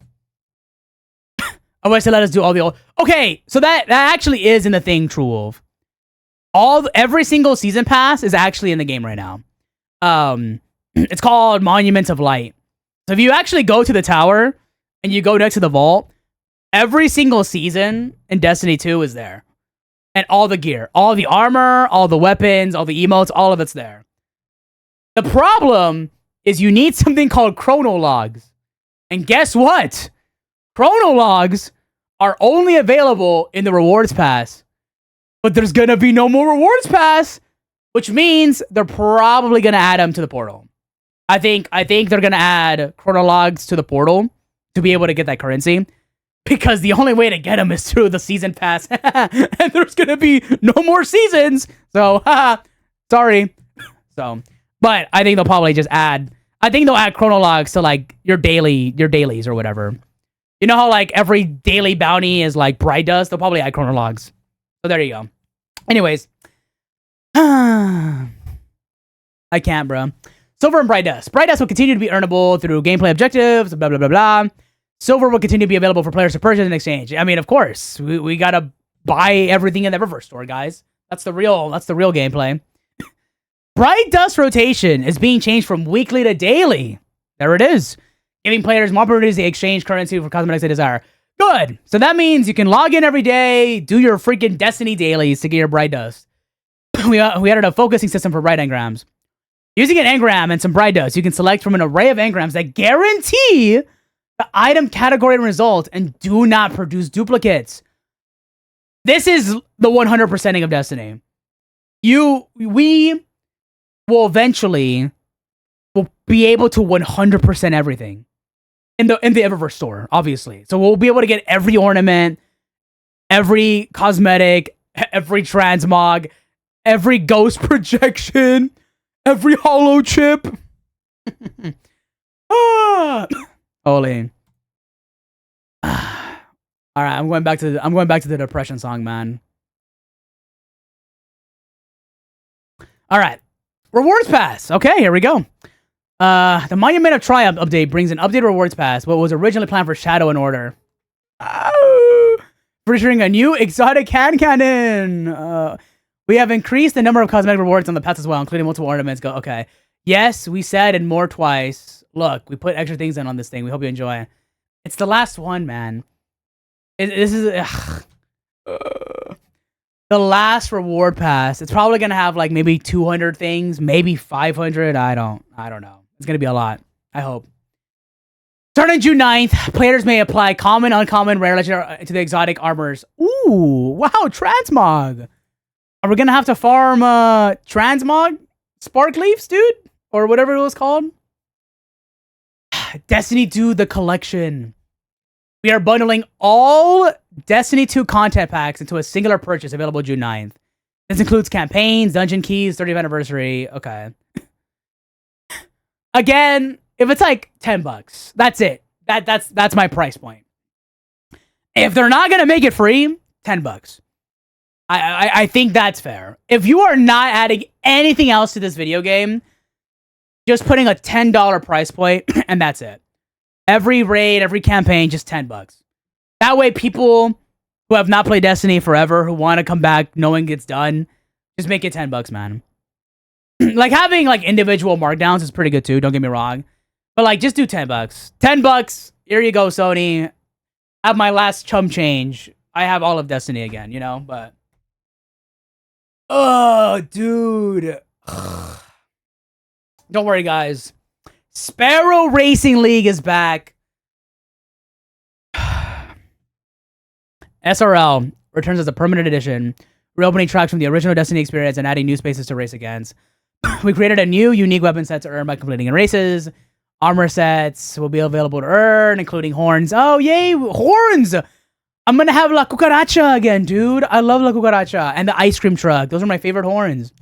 I wish they let us do all the old. Okay, so that actually is in the thing, True Wolf. Every single season pass is actually in the game right now. It's called Monuments of Light. So if you actually go to the tower and you go next to the vault, every single season in Destiny 2 is there. And all the gear, all the armor, all the weapons, all the emotes, all of it's there. The problem is you need something called chronologs. And guess what? Chronologs are only available in the rewards pass. But there's gonna be no more rewards pass, which means they're probably gonna add them to the portal. I think they're gonna add chronologs to the portal to be able to get that currency, because the only way to get them is through the season pass, and there's gonna be no more seasons. So, sorry. So, but I think they'll probably just add. I think they'll add chronologs to like your dailies or whatever. You know how like every daily bounty is like Bright Dust? They'll probably add chronologs. So there you go. Anyways. I can't, bro. Silver and Bright Dust. Bright Dust will continue to be earnable through gameplay objectives, blah, blah, blah, blah. Silver will continue to be available for players to purchase in exchange. I mean, of course. We gotta buy everything in the River store, guys. That's the real gameplay. Bright Dust rotation is being changed from weekly to daily. There it is. Giving players more opportunities to exchange currency for cosmetics they desire. Good. So that means you can log in every day, do your freaking Destiny dailies to get your Bright Dust. We added a focusing system for Bright Engrams. Using an engram and some Bright Dust, you can select from an array of engrams that guarantee the item category and result and do not produce duplicates. This is the 100%ing of Destiny. We will eventually be able to 100% everything in the Eververse store, obviously. So we'll be able to get every ornament, every cosmetic, every transmog, every ghost projection, every holo chip. Holy. All right, I'm going back to the depression song, man. All right. Rewards pass. Okay, here we go. The Monument of Triumph update brings an updated rewards pass, what was originally planned for Shadow and Order. Featuring a new exotic hand cannon. We have increased the number of cosmetic rewards on the pass as well, including multiple ornaments. Okay. Yes, we said and more twice. Look, we put extra things in on this thing. We hope you enjoy. It's the last one, man. This is the last reward pass. It's probably gonna have like maybe 200 things, maybe 500. I don't know. It's gonna be a lot. I hope. Starting June 9th, players may apply common, uncommon, rare, legendary to the exotic armors. Ooh, wow, transmog. Are we gonna have to farm transmog sparkleafs, dude, or whatever it was called? Destiny 2 the collection. We are bundling all Destiny 2 content packs into a singular purchase available June 9th. This includes campaigns, dungeon keys, 30th anniversary. Okay. Again, if it's like $10, that's it. That's my price point. If they're not gonna make it free, $10. I think that's fair. If you are not adding anything else to this video game, just putting a $10 price point, and that's it. Every raid, every campaign, just $10. That way, people who have not played Destiny forever, who want to come back knowing it's done, just make it $10, man. Like, having, like, individual markdowns is pretty good, too. Don't get me wrong. But, like, just do $10. $10, here you go, Sony. Have my last chump change. I have all of Destiny again, you know? But... oh, dude. Don't worry, guys. Sparrow Racing League is back. SRL returns as a permanent edition, reopening tracks from the original Destiny experience and adding new spaces to race against. We created a new unique weapon set to earn by completing in races. Armor sets will be available to earn, including horns. Oh, yay, horns! I'm gonna have La Cucaracha again, dude. I love La Cucaracha and the ice cream truck. Those are my favorite horns.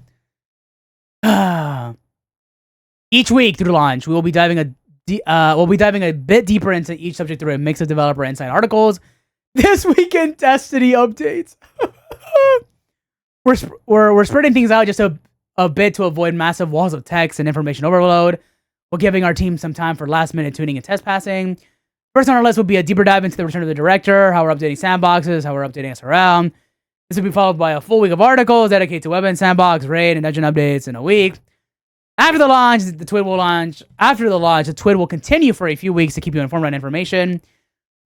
Each week through launch, we will be diving a bit deeper into each subject through a mix of developer insight articles. This weekend, Destiny updates. we're spreading things out just a bit to avoid massive walls of text and information overload, while giving our team some time for last-minute tuning and test passing. First on our list will be a deeper dive into the return of the director, how we're updating sandboxes, how we're updating SRL. This will be followed by a full week of articles dedicated to weapon, sandbox, raid, and dungeon updates in a week. After the launch, the TWAB will launch. After the launch, the TWAB will continue for a few weeks to keep you informed on information.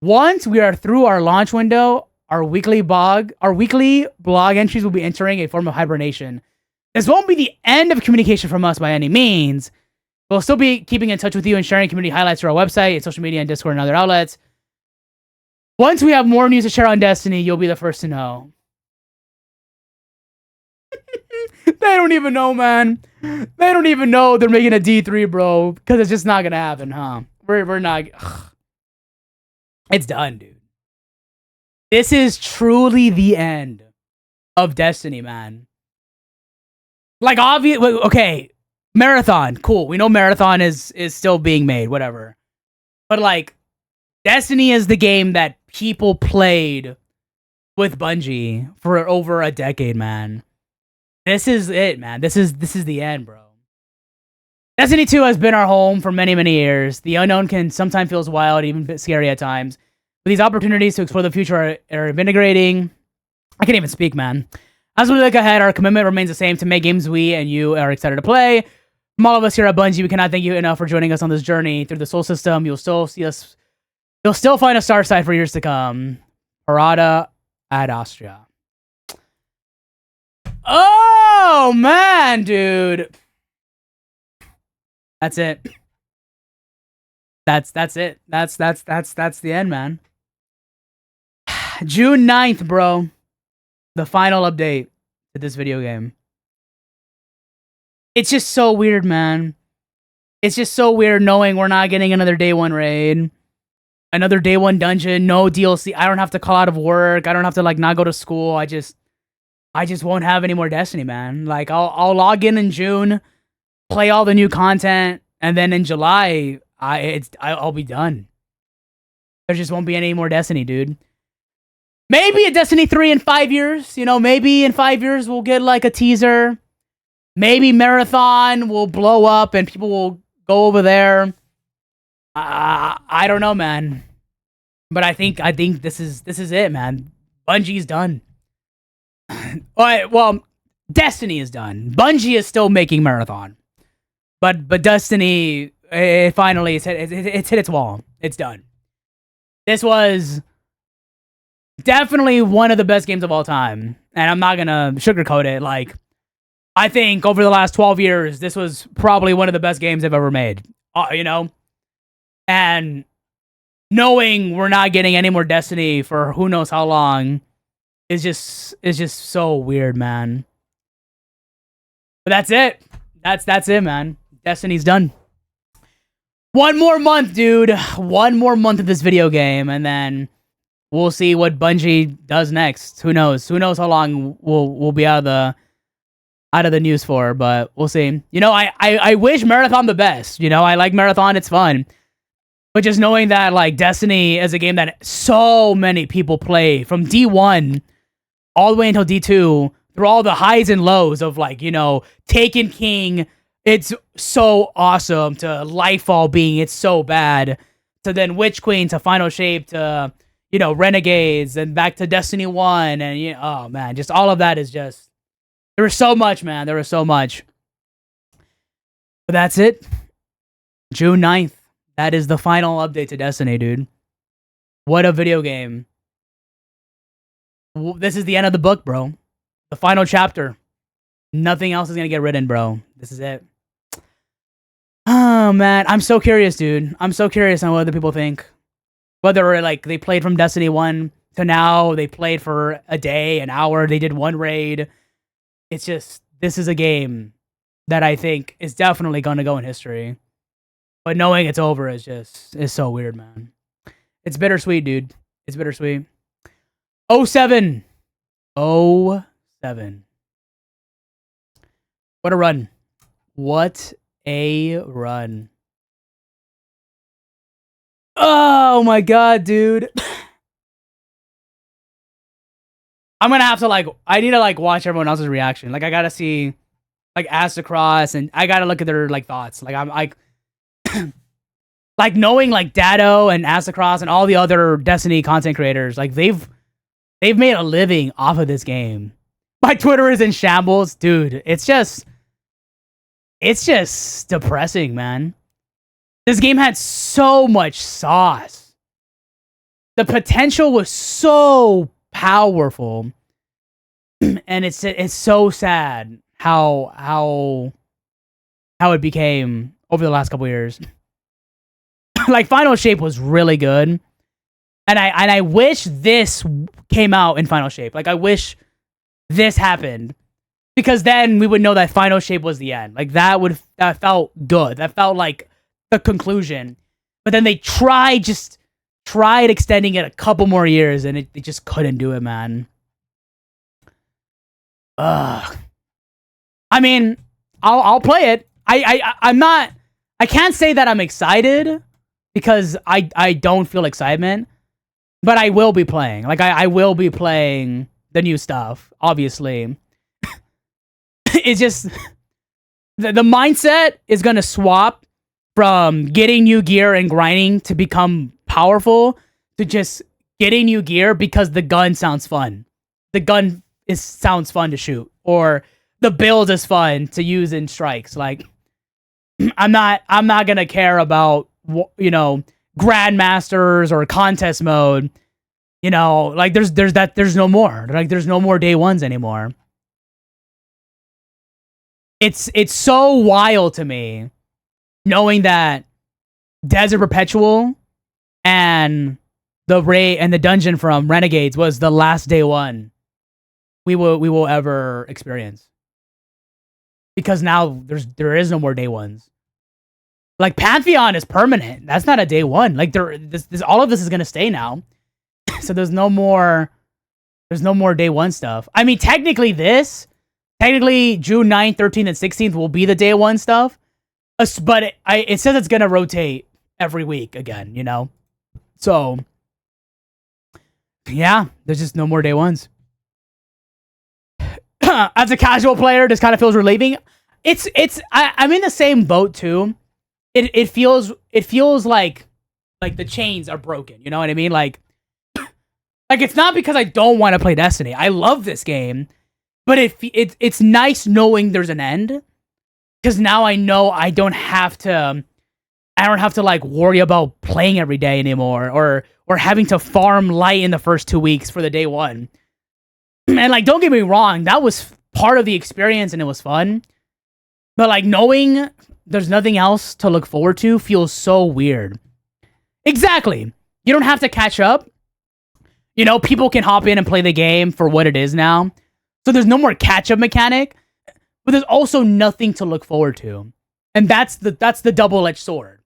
Once we are through our launch window, our weekly blog entries will be entering a form of hibernation. This won't be the end of communication from us by any means. We'll still be keeping in touch with you and sharing community highlights through our website, and social media, and Discord, and other outlets. Once we have more news to share on Destiny, you'll be the first to know. They don't even know, man. They don't even know they're making a D3, bro. Because it's just not going to happen, huh? We're not... Ugh. It's done, dude. This is truly the end of Destiny, man. Like, obvious... Okay, Marathon. Cool. We know Marathon is still being made. Whatever. But, like, Destiny is the game that people played with Bungie for over a decade, man. This is it, man. This is the end, bro. Destiny 2 has been our home for many, many years. The unknown can sometimes feel wild, even a bit scary at times. But these opportunities to explore the future are invigorating. I can't even speak, man. As we look ahead, our commitment remains the same to make games we and you are excited to play. From all of us here at Bungie, we cannot thank you enough for joining us on this journey through the Soul System. You'll still find a star site for years to come. Parada ad Austria. Oh man, dude. That's it. That's it. That's the end, man. June 9th, bro. The final update to this video game. It's just so weird, man. It's just so weird knowing we're not getting another day one raid. Another day one dungeon, no DLC. I don't have to call out of work. I don't have to like not go to school. I just won't have any more Destiny, man. Like I'll log in June, play all the new content, and then in July, I'll be done. There just won't be any more Destiny, dude. Maybe a Destiny 3 in 5 years. You know, maybe in 5 years we'll get like a teaser. Maybe Marathon will blow up and people will go over there. I don't know, man. But I think this is it, man. Bungie's done. Alright, well, Destiny is done. Bungie is still making Marathon. But Destiny, finally, it's hit its wall. It's done. This was definitely one of the best games of all time. And I'm not gonna sugarcoat it. Like, I think over the last 12 years, this was probably one of the best games I've ever made. You know? And knowing we're not getting any more Destiny for who knows how long is just so weird, man. But that's it. That's it, man. Destiny's done. One more month, dude. One more month of this video game, and then we'll see what Bungie does next. Who knows? Who knows how long we'll be out of the news for, but we'll see. You know, I wish Marathon the best. You know, I like Marathon, it's fun. But just knowing that, like, Destiny is a game that so many people play from D1 all the way until D2, through all the highs and lows of, like, you know, Taken King, it's so awesome, to Lightfall being it's so bad, to then Witch Queen, to Final Shape, to, you know, Renegades, and back to Destiny 1, and, you know, oh, man, just all of that is just, there was so much, man, there was so much. But that's it. June 9th. That is the final update to Destiny, dude. What a video game. This is the end of the book, bro. The final chapter. Nothing else is going to get written, bro. This is it. Oh, man. I'm so curious, dude. I'm so curious on what other people think. Whether, like, they played from Destiny 1 to now, they played for a day, an hour, they did one raid. It's just, this is a game that I think is definitely going to go in history. But knowing it's over is so weird, man. It's bittersweet, dude. It's bittersweet. 07. 07. What a run. What a run. Oh my god, dude. I'm gonna have to I need to watch everyone else's reaction. Like I gotta see Astacross, and I gotta look at their thoughts. Like I'm like knowing Dado and Astacross and all the other Destiny content creators, like they've made a living off of this game. My Twitter is in shambles, dude. It's just depressing, man. This game had so much sauce. The potential was so powerful, and it's so sad how it became over the last couple years. Like Final Shape was really good, and I wish this came out in Final Shape. Like I wish this happened, because then we would know that Final Shape was the end. Like that felt good. That felt like the conclusion. But then they tried extending it a couple more years, and they just couldn't do it, man. Ugh. I mean, I'll play it. I'm not. I can't say that I'm excited, because I don't feel excitement. But I will be playing. Like I will be playing the new stuff. Obviously, it's just the mindset is gonna swap from getting new gear and grinding to become powerful to just getting new gear because the gun sounds fun. The gun sounds fun to shoot, or the build is fun to use in strikes. Like I'm not gonna care about grandmasters or contest mode. Like there's no more. Like there's no more day ones anymore. It's so wild to me knowing that Desert Perpetual and the dungeon from Renegades was the last day one we will ever experience. Because now there is no more day ones. Like Pantheon is permanent. That's not a day one. Like all of this is gonna stay now. So there's no more day one stuff. I mean, technically June 9th, 13th, and 16th will be the day one stuff. But it says it's gonna rotate every week again, So yeah, there's just no more day ones. As a casual player, this kind of feels relieving. I'm in the same boat too. It feels like the chains are broken. You know what I mean? Like it's not because I don't want to play Destiny. I love this game, but it's nice knowing there's an end, because now I know I don't have to worry about playing every day anymore, or having to farm light in the first 2 weeks for the day one. And don't get me wrong, that was part of the experience and it was fun. But knowing there's nothing else to look forward to feels so weird. Exactly. You don't have to catch up. People can hop in and play the game for what it is now. So there's no more catch-up mechanic, but there's also nothing to look forward to. And that's the double-edged sword.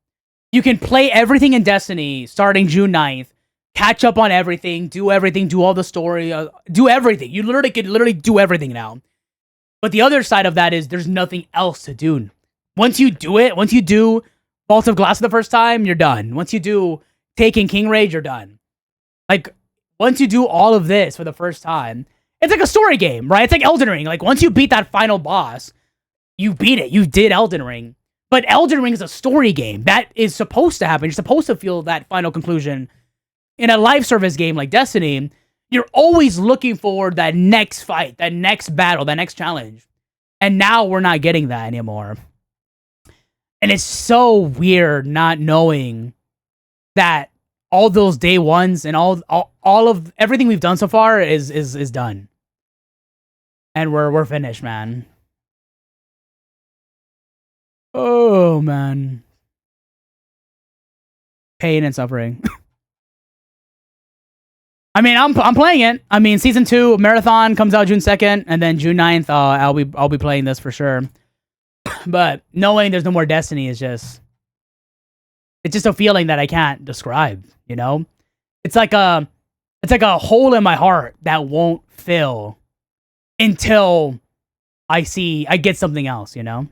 You can play everything in Destiny starting June 9th, catch up on everything, do all the story, do everything. You can do everything now. But the other side of that is there's nothing else to do. Once you do Vault of Glass the first time, you're done. Once you do Taken King Rage, you're done. Once you do all of this for the first time, it's like a story game, right? It's like Elden Ring. Once you beat that final boss, you beat it. You did Elden Ring. But Elden Ring is a story game. That is supposed to happen. You're supposed to feel that final conclusion. In a live service game like Destiny, you're always looking for that next fight, that next battle, that next challenge. And now we're not getting that anymore. And it's so weird not knowing that all those day ones and all of everything we've done so far is done. And we're finished, man. Oh man. Pain and suffering. I mean, I'm playing it. I mean, Season 2 Marathon comes out June 2nd, and then June 9th, I'll be playing this for sure. But knowing there's no more Destiny is just... It's just a feeling that I can't describe, It's like It's like a hole in my heart that won't fill until I get something else, you know?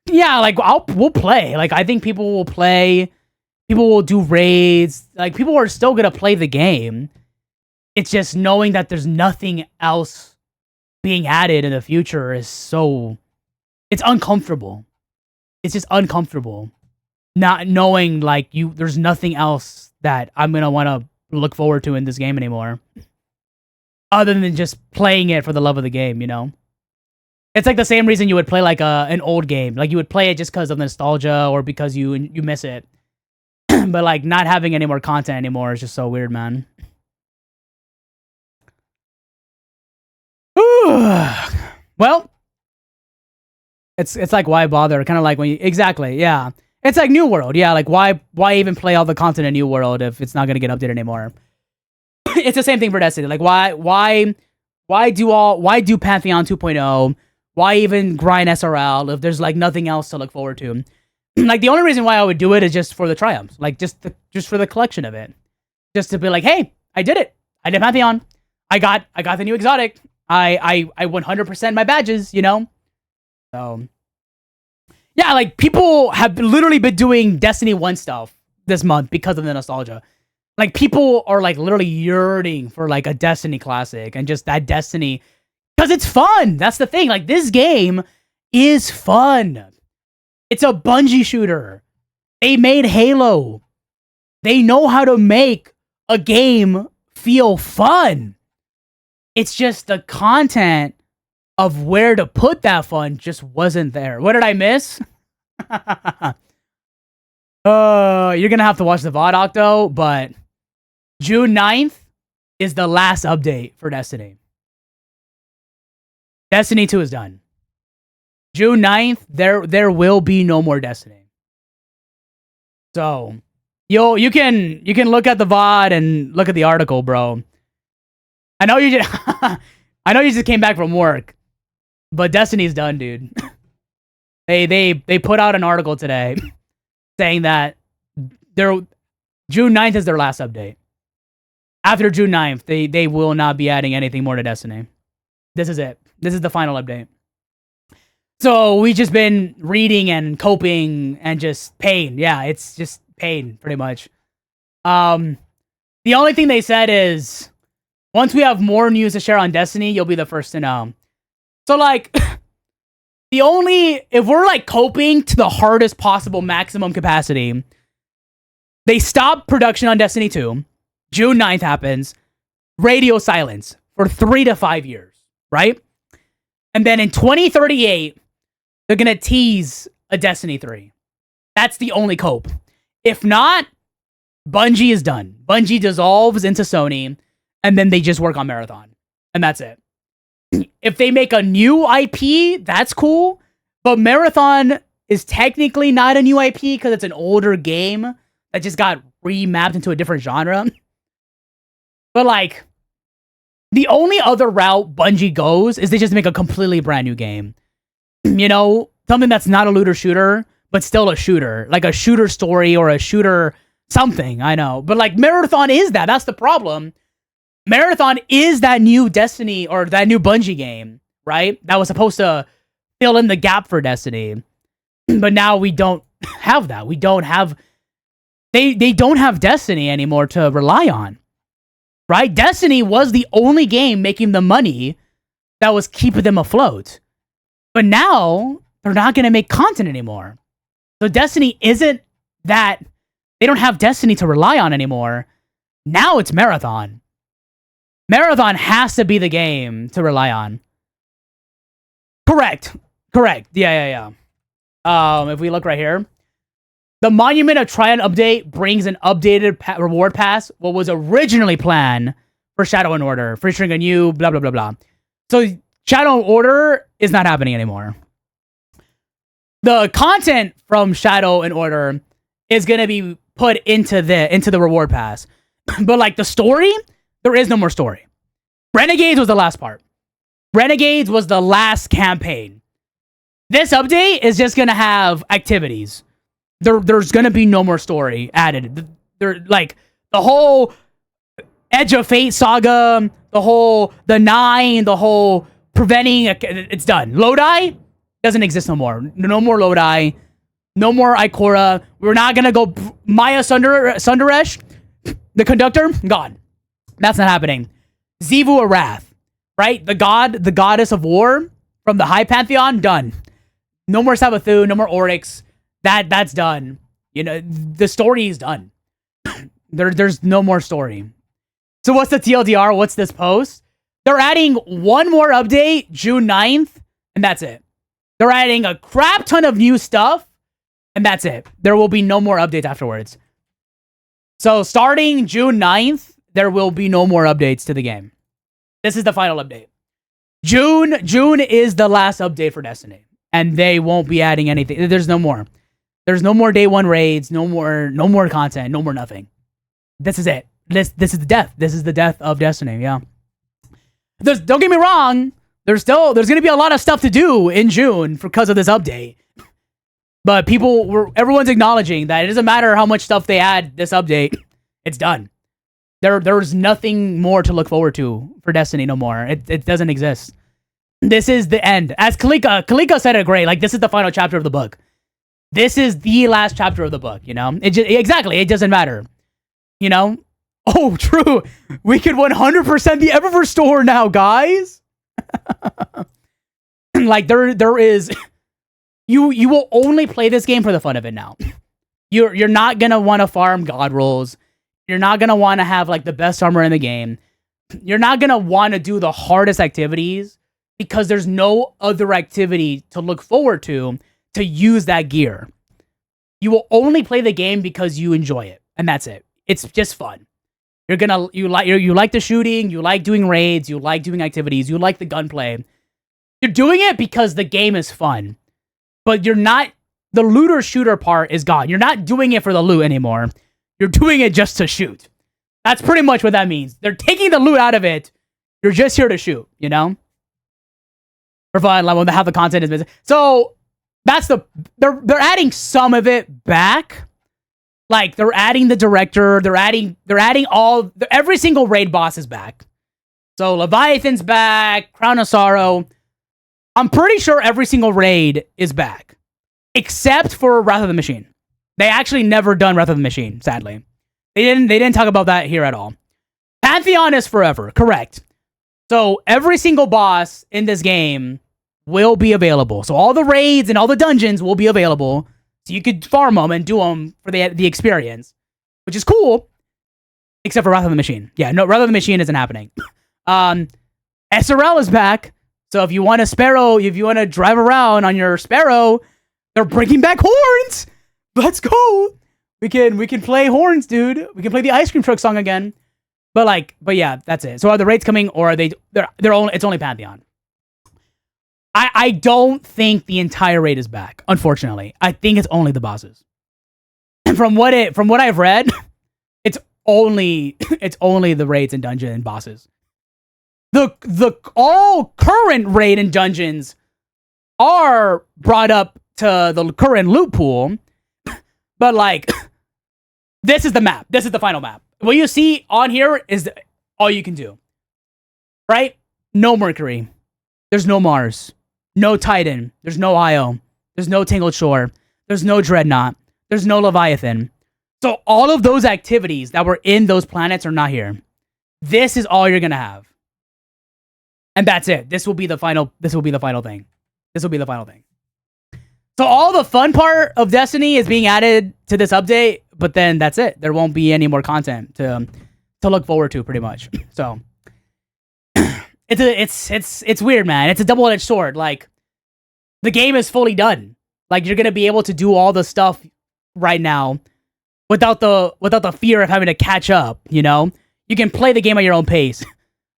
Yeah, like we'll play. Like I think people will play. People will do raids. Like people are still gonna play the game. It's just knowing that there's nothing else being added in the future is so. It's uncomfortable. It's just uncomfortable. Not knowing like there's nothing else that I'm gonna want to look forward to in this game anymore, other than just playing it for the love of the game. You know. It's like the same reason you would play like an old game. Like you would play it just because of nostalgia or because you miss it. But like not having any more content anymore is just so weird, man. Well, it's like why bother? Kind of like when you exactly, yeah. It's like New World, yeah. Like why even play all the content in New World if it's not gonna get updated anymore? It's the same thing for Destiny. Like why do Pantheon 2.0? Why even grind SRL if there's like nothing else to look forward to? Like the only reason why I would do it is just for the triumphs, like just for the collection of it, just to be like, hey, I did it. I did Pantheon. I got the new exotic. I 100% my badges, you know. So yeah, like people have literally been doing Destiny 1 stuff this month because of the nostalgia. Like people are like literally yearning for like a Destiny classic and just that Destiny. Because it's fun. That's the thing. Like, this game is fun. It's a Bungie shooter. They made Halo. They know how to make a game feel fun. It's just the content of where to put that fun just wasn't there. What did I miss? You're going to have to watch the VOD, Octo, but June 9th is the last update for Destiny. Destiny 2 is done. June 9th, there will be no more Destiny. So, you can look at the VOD and look at the article, bro. I know you just I know you just came back from work, but Destiny's done, dude. They put out an article today saying that June 9th is their last update. After June 9th, they will not be adding anything more to Destiny. This is it. This is the final update. So we've just been reading and coping and just pain. Yeah, it's just pain, pretty much. The only thing they said is, once we have more news to share on Destiny, you'll be the first to know. So, like, if we're, like, coping to the hardest possible maximum capacity, they stop production on Destiny 2. June 9th happens. Radio silence for 3 to 5 years, right? And then in 2038, they're going to tease a Destiny 3. That's the only cope. If not, Bungie is done. Bungie dissolves into Sony, and then they just work on Marathon. And that's it. If they make a new IP, that's cool. But Marathon is technically not a new IP because it's an older game that just got remapped into a different genre. But, like, the only other route Bungie goes is they just make a completely brand new game. You know, something that's not a looter shooter, but still a shooter. Like a shooter story or a shooter something, I know. But, like, Marathon is that. That's the problem. Marathon is that new Destiny or that new Bungie game, right? That was supposed to fill in the gap for Destiny. But now we don't have that. We don't have... They don't have Destiny anymore to rely on. Right? Destiny was the only game making the money that was keeping them afloat. But now, they're not going to make content anymore. So Destiny isn't that... They don't have Destiny to rely on anymore. Now it's Marathon. Marathon has to be the game to rely on. Correct. Yeah. If we look right here. The Monument of Trion update brings an updated reward pass, what was originally planned for Shadow and Order, featuring a new blah, blah, blah, blah. So Shadow and Order is not happening anymore. The content from Shadow and Order is going to be put into the reward pass. But, like, the story, there is no more story. Renegades was the last part. Renegades was the last campaign. This update is just going to have activities. There's going to be no more story added. Like, the whole Edge of Fate saga, the 9, the whole preventing, it's done. Lodi doesn't exist no more. No more Lodi. No more Ikora. We're not gonna go Maya Sundaresh, the conductor, gone. That's not happening. Xivu Arath, right? The goddess of war from the High Pantheon, done. No more Sabathu, no more Oryx. That's done. You know, the story is done. There's no more story. So what's the TLDR? What's this post? They're adding one more update, June 9th, and that's it. They're adding a crap ton of new stuff, and that's it. There will be no more updates afterwards. So starting June 9th, there will be no more updates to the game. This is the final update. June is the last update for Destiny, and they won't be adding anything. There's no more. There's no more day one raids, no more content, no more nothing. This is it. This is the death. This is the death of Destiny, yeah. Don't get me wrong, there's going to be a lot of stuff to do in June because of this update. But everyone's acknowledging that it doesn't matter how much stuff they add this update, it's done. There's nothing more to look forward to for Destiny no more. It doesn't exist. This is the end. As Kalika said it great, like, this is the final chapter of the book. This is the last chapter of the book, you know? Exactly, it doesn't matter. You know? Oh, true. We could 100% the Eververse store now, guys. Like, there is... You will only play this game for the fun of it now. You're not gonna want to farm god rolls. You're not gonna want to have, like, the best armor in the game. You're not gonna want to do the hardest activities because there's no other activity to look forward to use that gear. You will only play the game because you enjoy it, and that's it. It's just fun. You like the shooting, you like doing raids, you like doing activities, you like the gunplay. You're doing it because the game is fun. But you're not, the looter shooter part is gone. You're not doing it for the loot anymore. You're doing it just to shoot. That's pretty much what that means. They're taking the loot out of it. You're just here to shoot, you know? For fun, like, how the content is missing. So that's they're adding some of it back. Like, they're adding the director, they're adding every single raid boss is back. So Leviathan's back, Crown of Sorrow. I'm pretty sure every single raid is back. Except for Wrath of the Machine. They actually never done Wrath of the Machine, sadly. They didn't talk about that here at all. Pantheon is forever, correct. So every single boss in this game will be available. So all the raids and all the dungeons will be available. So you could farm them and do them for the experience, which is cool, except for Wrath of the Machine. Yeah, no, Wrath of the Machine isn't happening. SRL is back, so if you want to drive around on your Sparrow, they're bringing back horns. Let's go. We can play horns, dude. We can play the ice cream truck song again. But yeah, that's it. So are the raids coming, or are it's only Pantheon? I don't think the entire raid is back, unfortunately. I think it's only the bosses. And from what I've read, it's only the raids and dungeon and bosses. The all current raid and dungeons are brought up to the current loot pool, but like, this is the map. This is the final map. What you see on here is all you can do. Right? No Mercury. There's no Mars. No Titan. There's no Io. There's no Tangled Shore. There's no Dreadnought. There's no Leviathan. So all of those activities that were in those planets are not here. This is all you're gonna have. And that's it. This will be the final thing. This will be the final thing. So all the fun part of Destiny is being added to this update, but then that's it. There won't be any more content to look forward to, pretty much. So it's weird, man. It's a double-edged sword. Like, the game is fully done. Like, you're gonna be able to do all the stuff right now without the fear of having to catch up, you know? You can play the game at your own pace.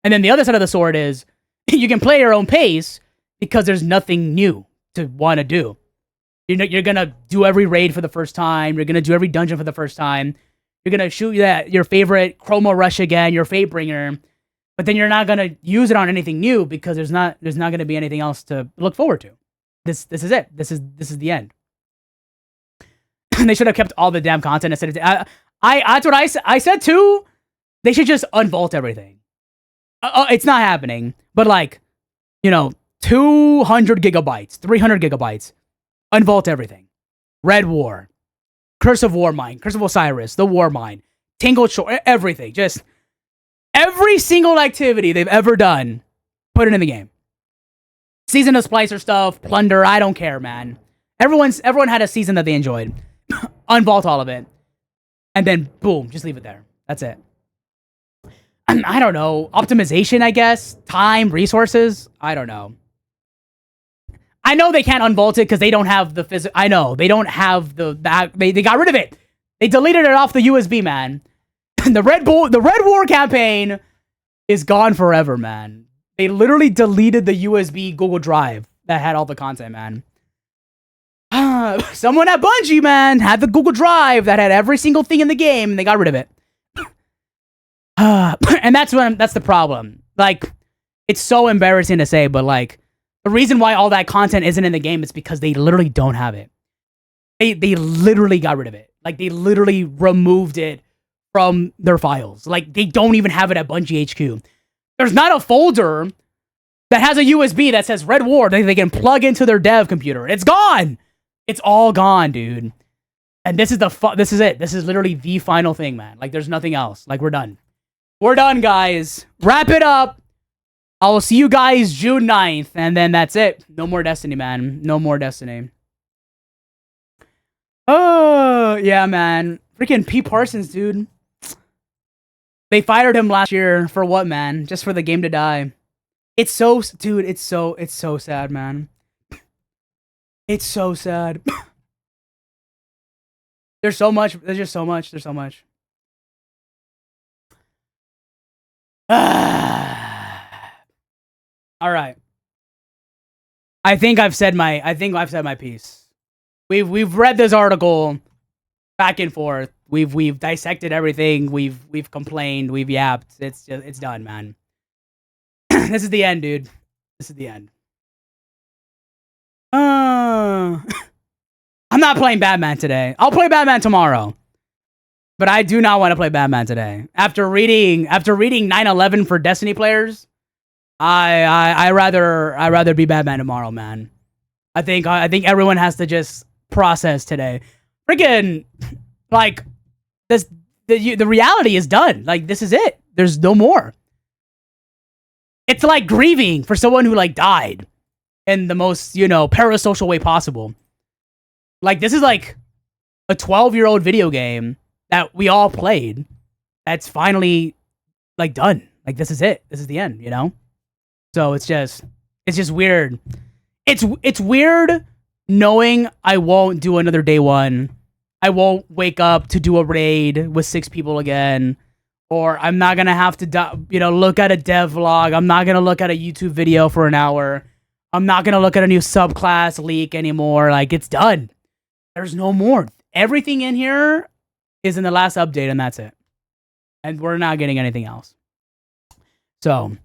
And then the other side of the sword is you can play your own pace because there's nothing new to want to do. You're gonna do every raid for the first time. You're gonna do every dungeon for the first time. You're gonna shoot your favorite Chroma Rush again, your Fatebringer, but then you're not gonna use it on anything new because there's not gonna be anything else to look forward to. This is it. This is the end. They should have kept all the damn content instead of that's what I said too. They should just unvault everything. It's not happening, but like, 200 gigabytes, 300 gigabytes, unvault everything. Red War, Curse of Warmind, Curse of Osiris, the Warmind, Tangled Shore, everything. Just every single activity they've ever done, put it in the game. Season of Splicer stuff, Plunder, I don't care, man. Everyone had a season that they enjoyed. Unvault all of it. And then, boom, just leave it there. That's it. I don't know. Optimization, I guess. Time, resources. I don't know. I know they can't unvault it because they don't have the physical. I know. They don't have they got rid of it. They deleted it off the USB, man. The Red War campaign is gone forever, man. They literally deleted the USB Google Drive that had all the content, man. Someone at Bungie, man, had the Google Drive that had every single thing in the game, and they got rid of it. And that's the problem. Like, it's so embarrassing to say, but like, the reason why all that content isn't in the game is because they literally don't have it. They literally got rid of it. Like, they literally removed it from their files. Like, they don't even have it at Bungie HQ. There's not a folder that has a USB that says Red War that they can plug into their dev computer. It's gone. It's all gone, dude. And this is this is it. This is literally the final thing, man. Like, there's nothing else. Like, we're done. We're done, guys. Wrap it up. I will see you guys June 9th, and then that's it. No more Destiny, man. No more Destiny. Oh, yeah, man. Freaking P. Parsons, dude. They fired him last year for what, man? Just for the game to die. It's so, dude, it's so sad, man. It's so sad. There's so much. There's just so much. There's so much. All right. I think I've said my piece. We've read this article back and forth. We've dissected everything. We've complained. We've yapped. It's done, man. This is the end, dude. This is the end. I'm not playing Batman today. I'll play Batman tomorrow. But I do not want to play Batman today. After reading 9/11 for Destiny players, I rather be Batman tomorrow, man. I think everyone has to just process today. Freaking, like, the reality is done. Like, this is it. There's no more. It's like grieving for someone who like died in the most, parasocial way possible. Like, this is like a 12-year-old video game that we all played that's finally like done. Like, this is it. This is the end, So it's just weird. It's weird knowing I won't do another day one. I won't wake up to do a raid with 6 people again. Or I'm not going to have to, look at a dev log. I'm not going to look at a YouTube video for an hour. I'm not going to look at a new subclass leak anymore. Like, it's done. There's no more. Everything in here is in the last update, and that's it. And we're not getting anything else. So,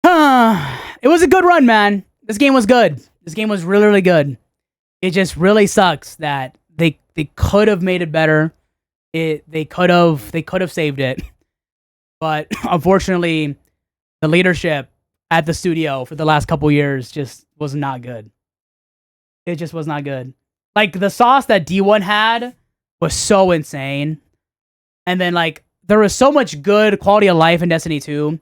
it was a good run, man. This game was good. This game was really, really good. It just really sucks that they could have made it better. They could have saved it. But unfortunately, the leadership at the studio for the last couple years just was not good. It just was not good. Like, the sauce that D1 had was so insane. And then, like, there was so much good quality of life in Destiny 2.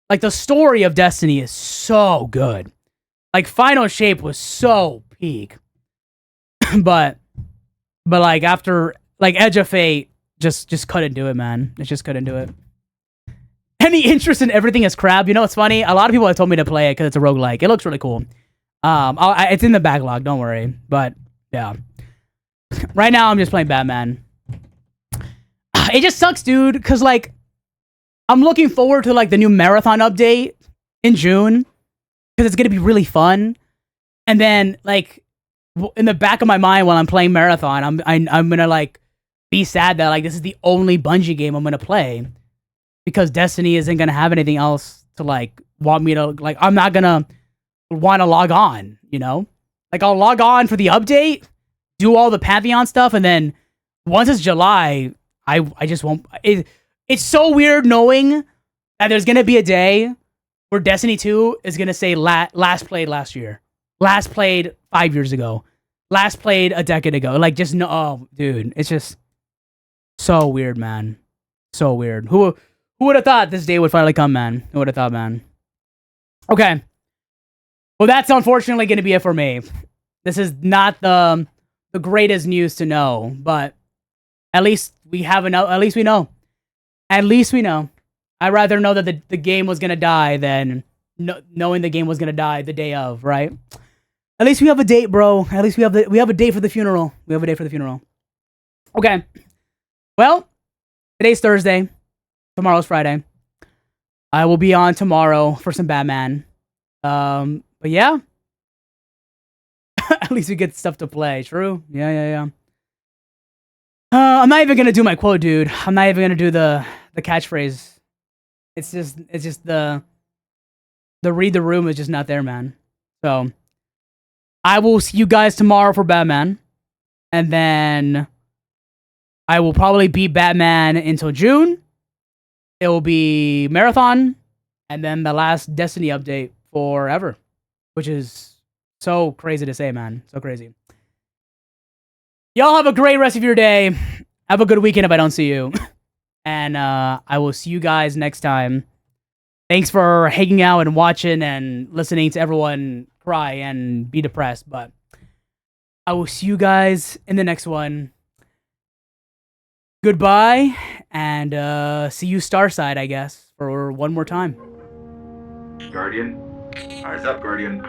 Like, the story of Destiny is so good. Like, Final Shape was so peak. but like, after, like, Edge of Fate just couldn't do it, man. It just couldn't do it. Any interest in Everything is Crab? It's funny. A lot of people have told me to play it because it's a roguelike. It looks really cool. It's in the backlog, don't worry. But, yeah. Right now, I'm just playing Batman. It just sucks, dude, because, like, I'm looking forward to, like, the new Marathon update in June because it's going to be really fun. And then, like, in the back of my mind while I'm playing Marathon, I'm going to, like, be sad that, like, this is the only Bungie game I'm going to play because Destiny isn't going to have anything else to, like, want me to, like, I'm not going to want to log on, Like, I'll log on for the update, do all the Pantheon stuff, and then once it's July, I just won't. it's so weird knowing that there's gonna be a day where Destiny 2 is gonna say last played last year, last played 5 years ago, last played a decade ago. Like just no, oh, dude, it's just so weird, man. So weird. Who would have thought this day would finally come, man? Who would have thought, man? Okay. Well, that's unfortunately going to be it for me. This is not the greatest news to know, but at least we have enough. At least we know. At least we know. I'd rather know that the game was going to die than knowing the game was going to die the day of, right? At least we have a date, bro. At least we have a date for the funeral. We have a date for the funeral. Okay. Well, today's Thursday. Tomorrow's Friday. I will be on tomorrow for some Batman. But yeah. At least we get stuff to play. True. Yeah. I'm not even gonna do my quote, dude. I'm not even gonna do the catchphrase. It's just the read the room is just not there, man. So I will see you guys tomorrow for Batman. And then I will probably beat Batman until June. It will be Marathon, and then the last Destiny update forever, which is so crazy to say, man. So crazy. Y'all have a great rest of your day. Have a good weekend if I don't see you. And I will see you guys next time. Thanks for hanging out and watching and listening to everyone cry and be depressed. But I will see you guys in the next one. Goodbye, and see you Starside, I guess, for one more time. Guardian? Eyes up, Guardian.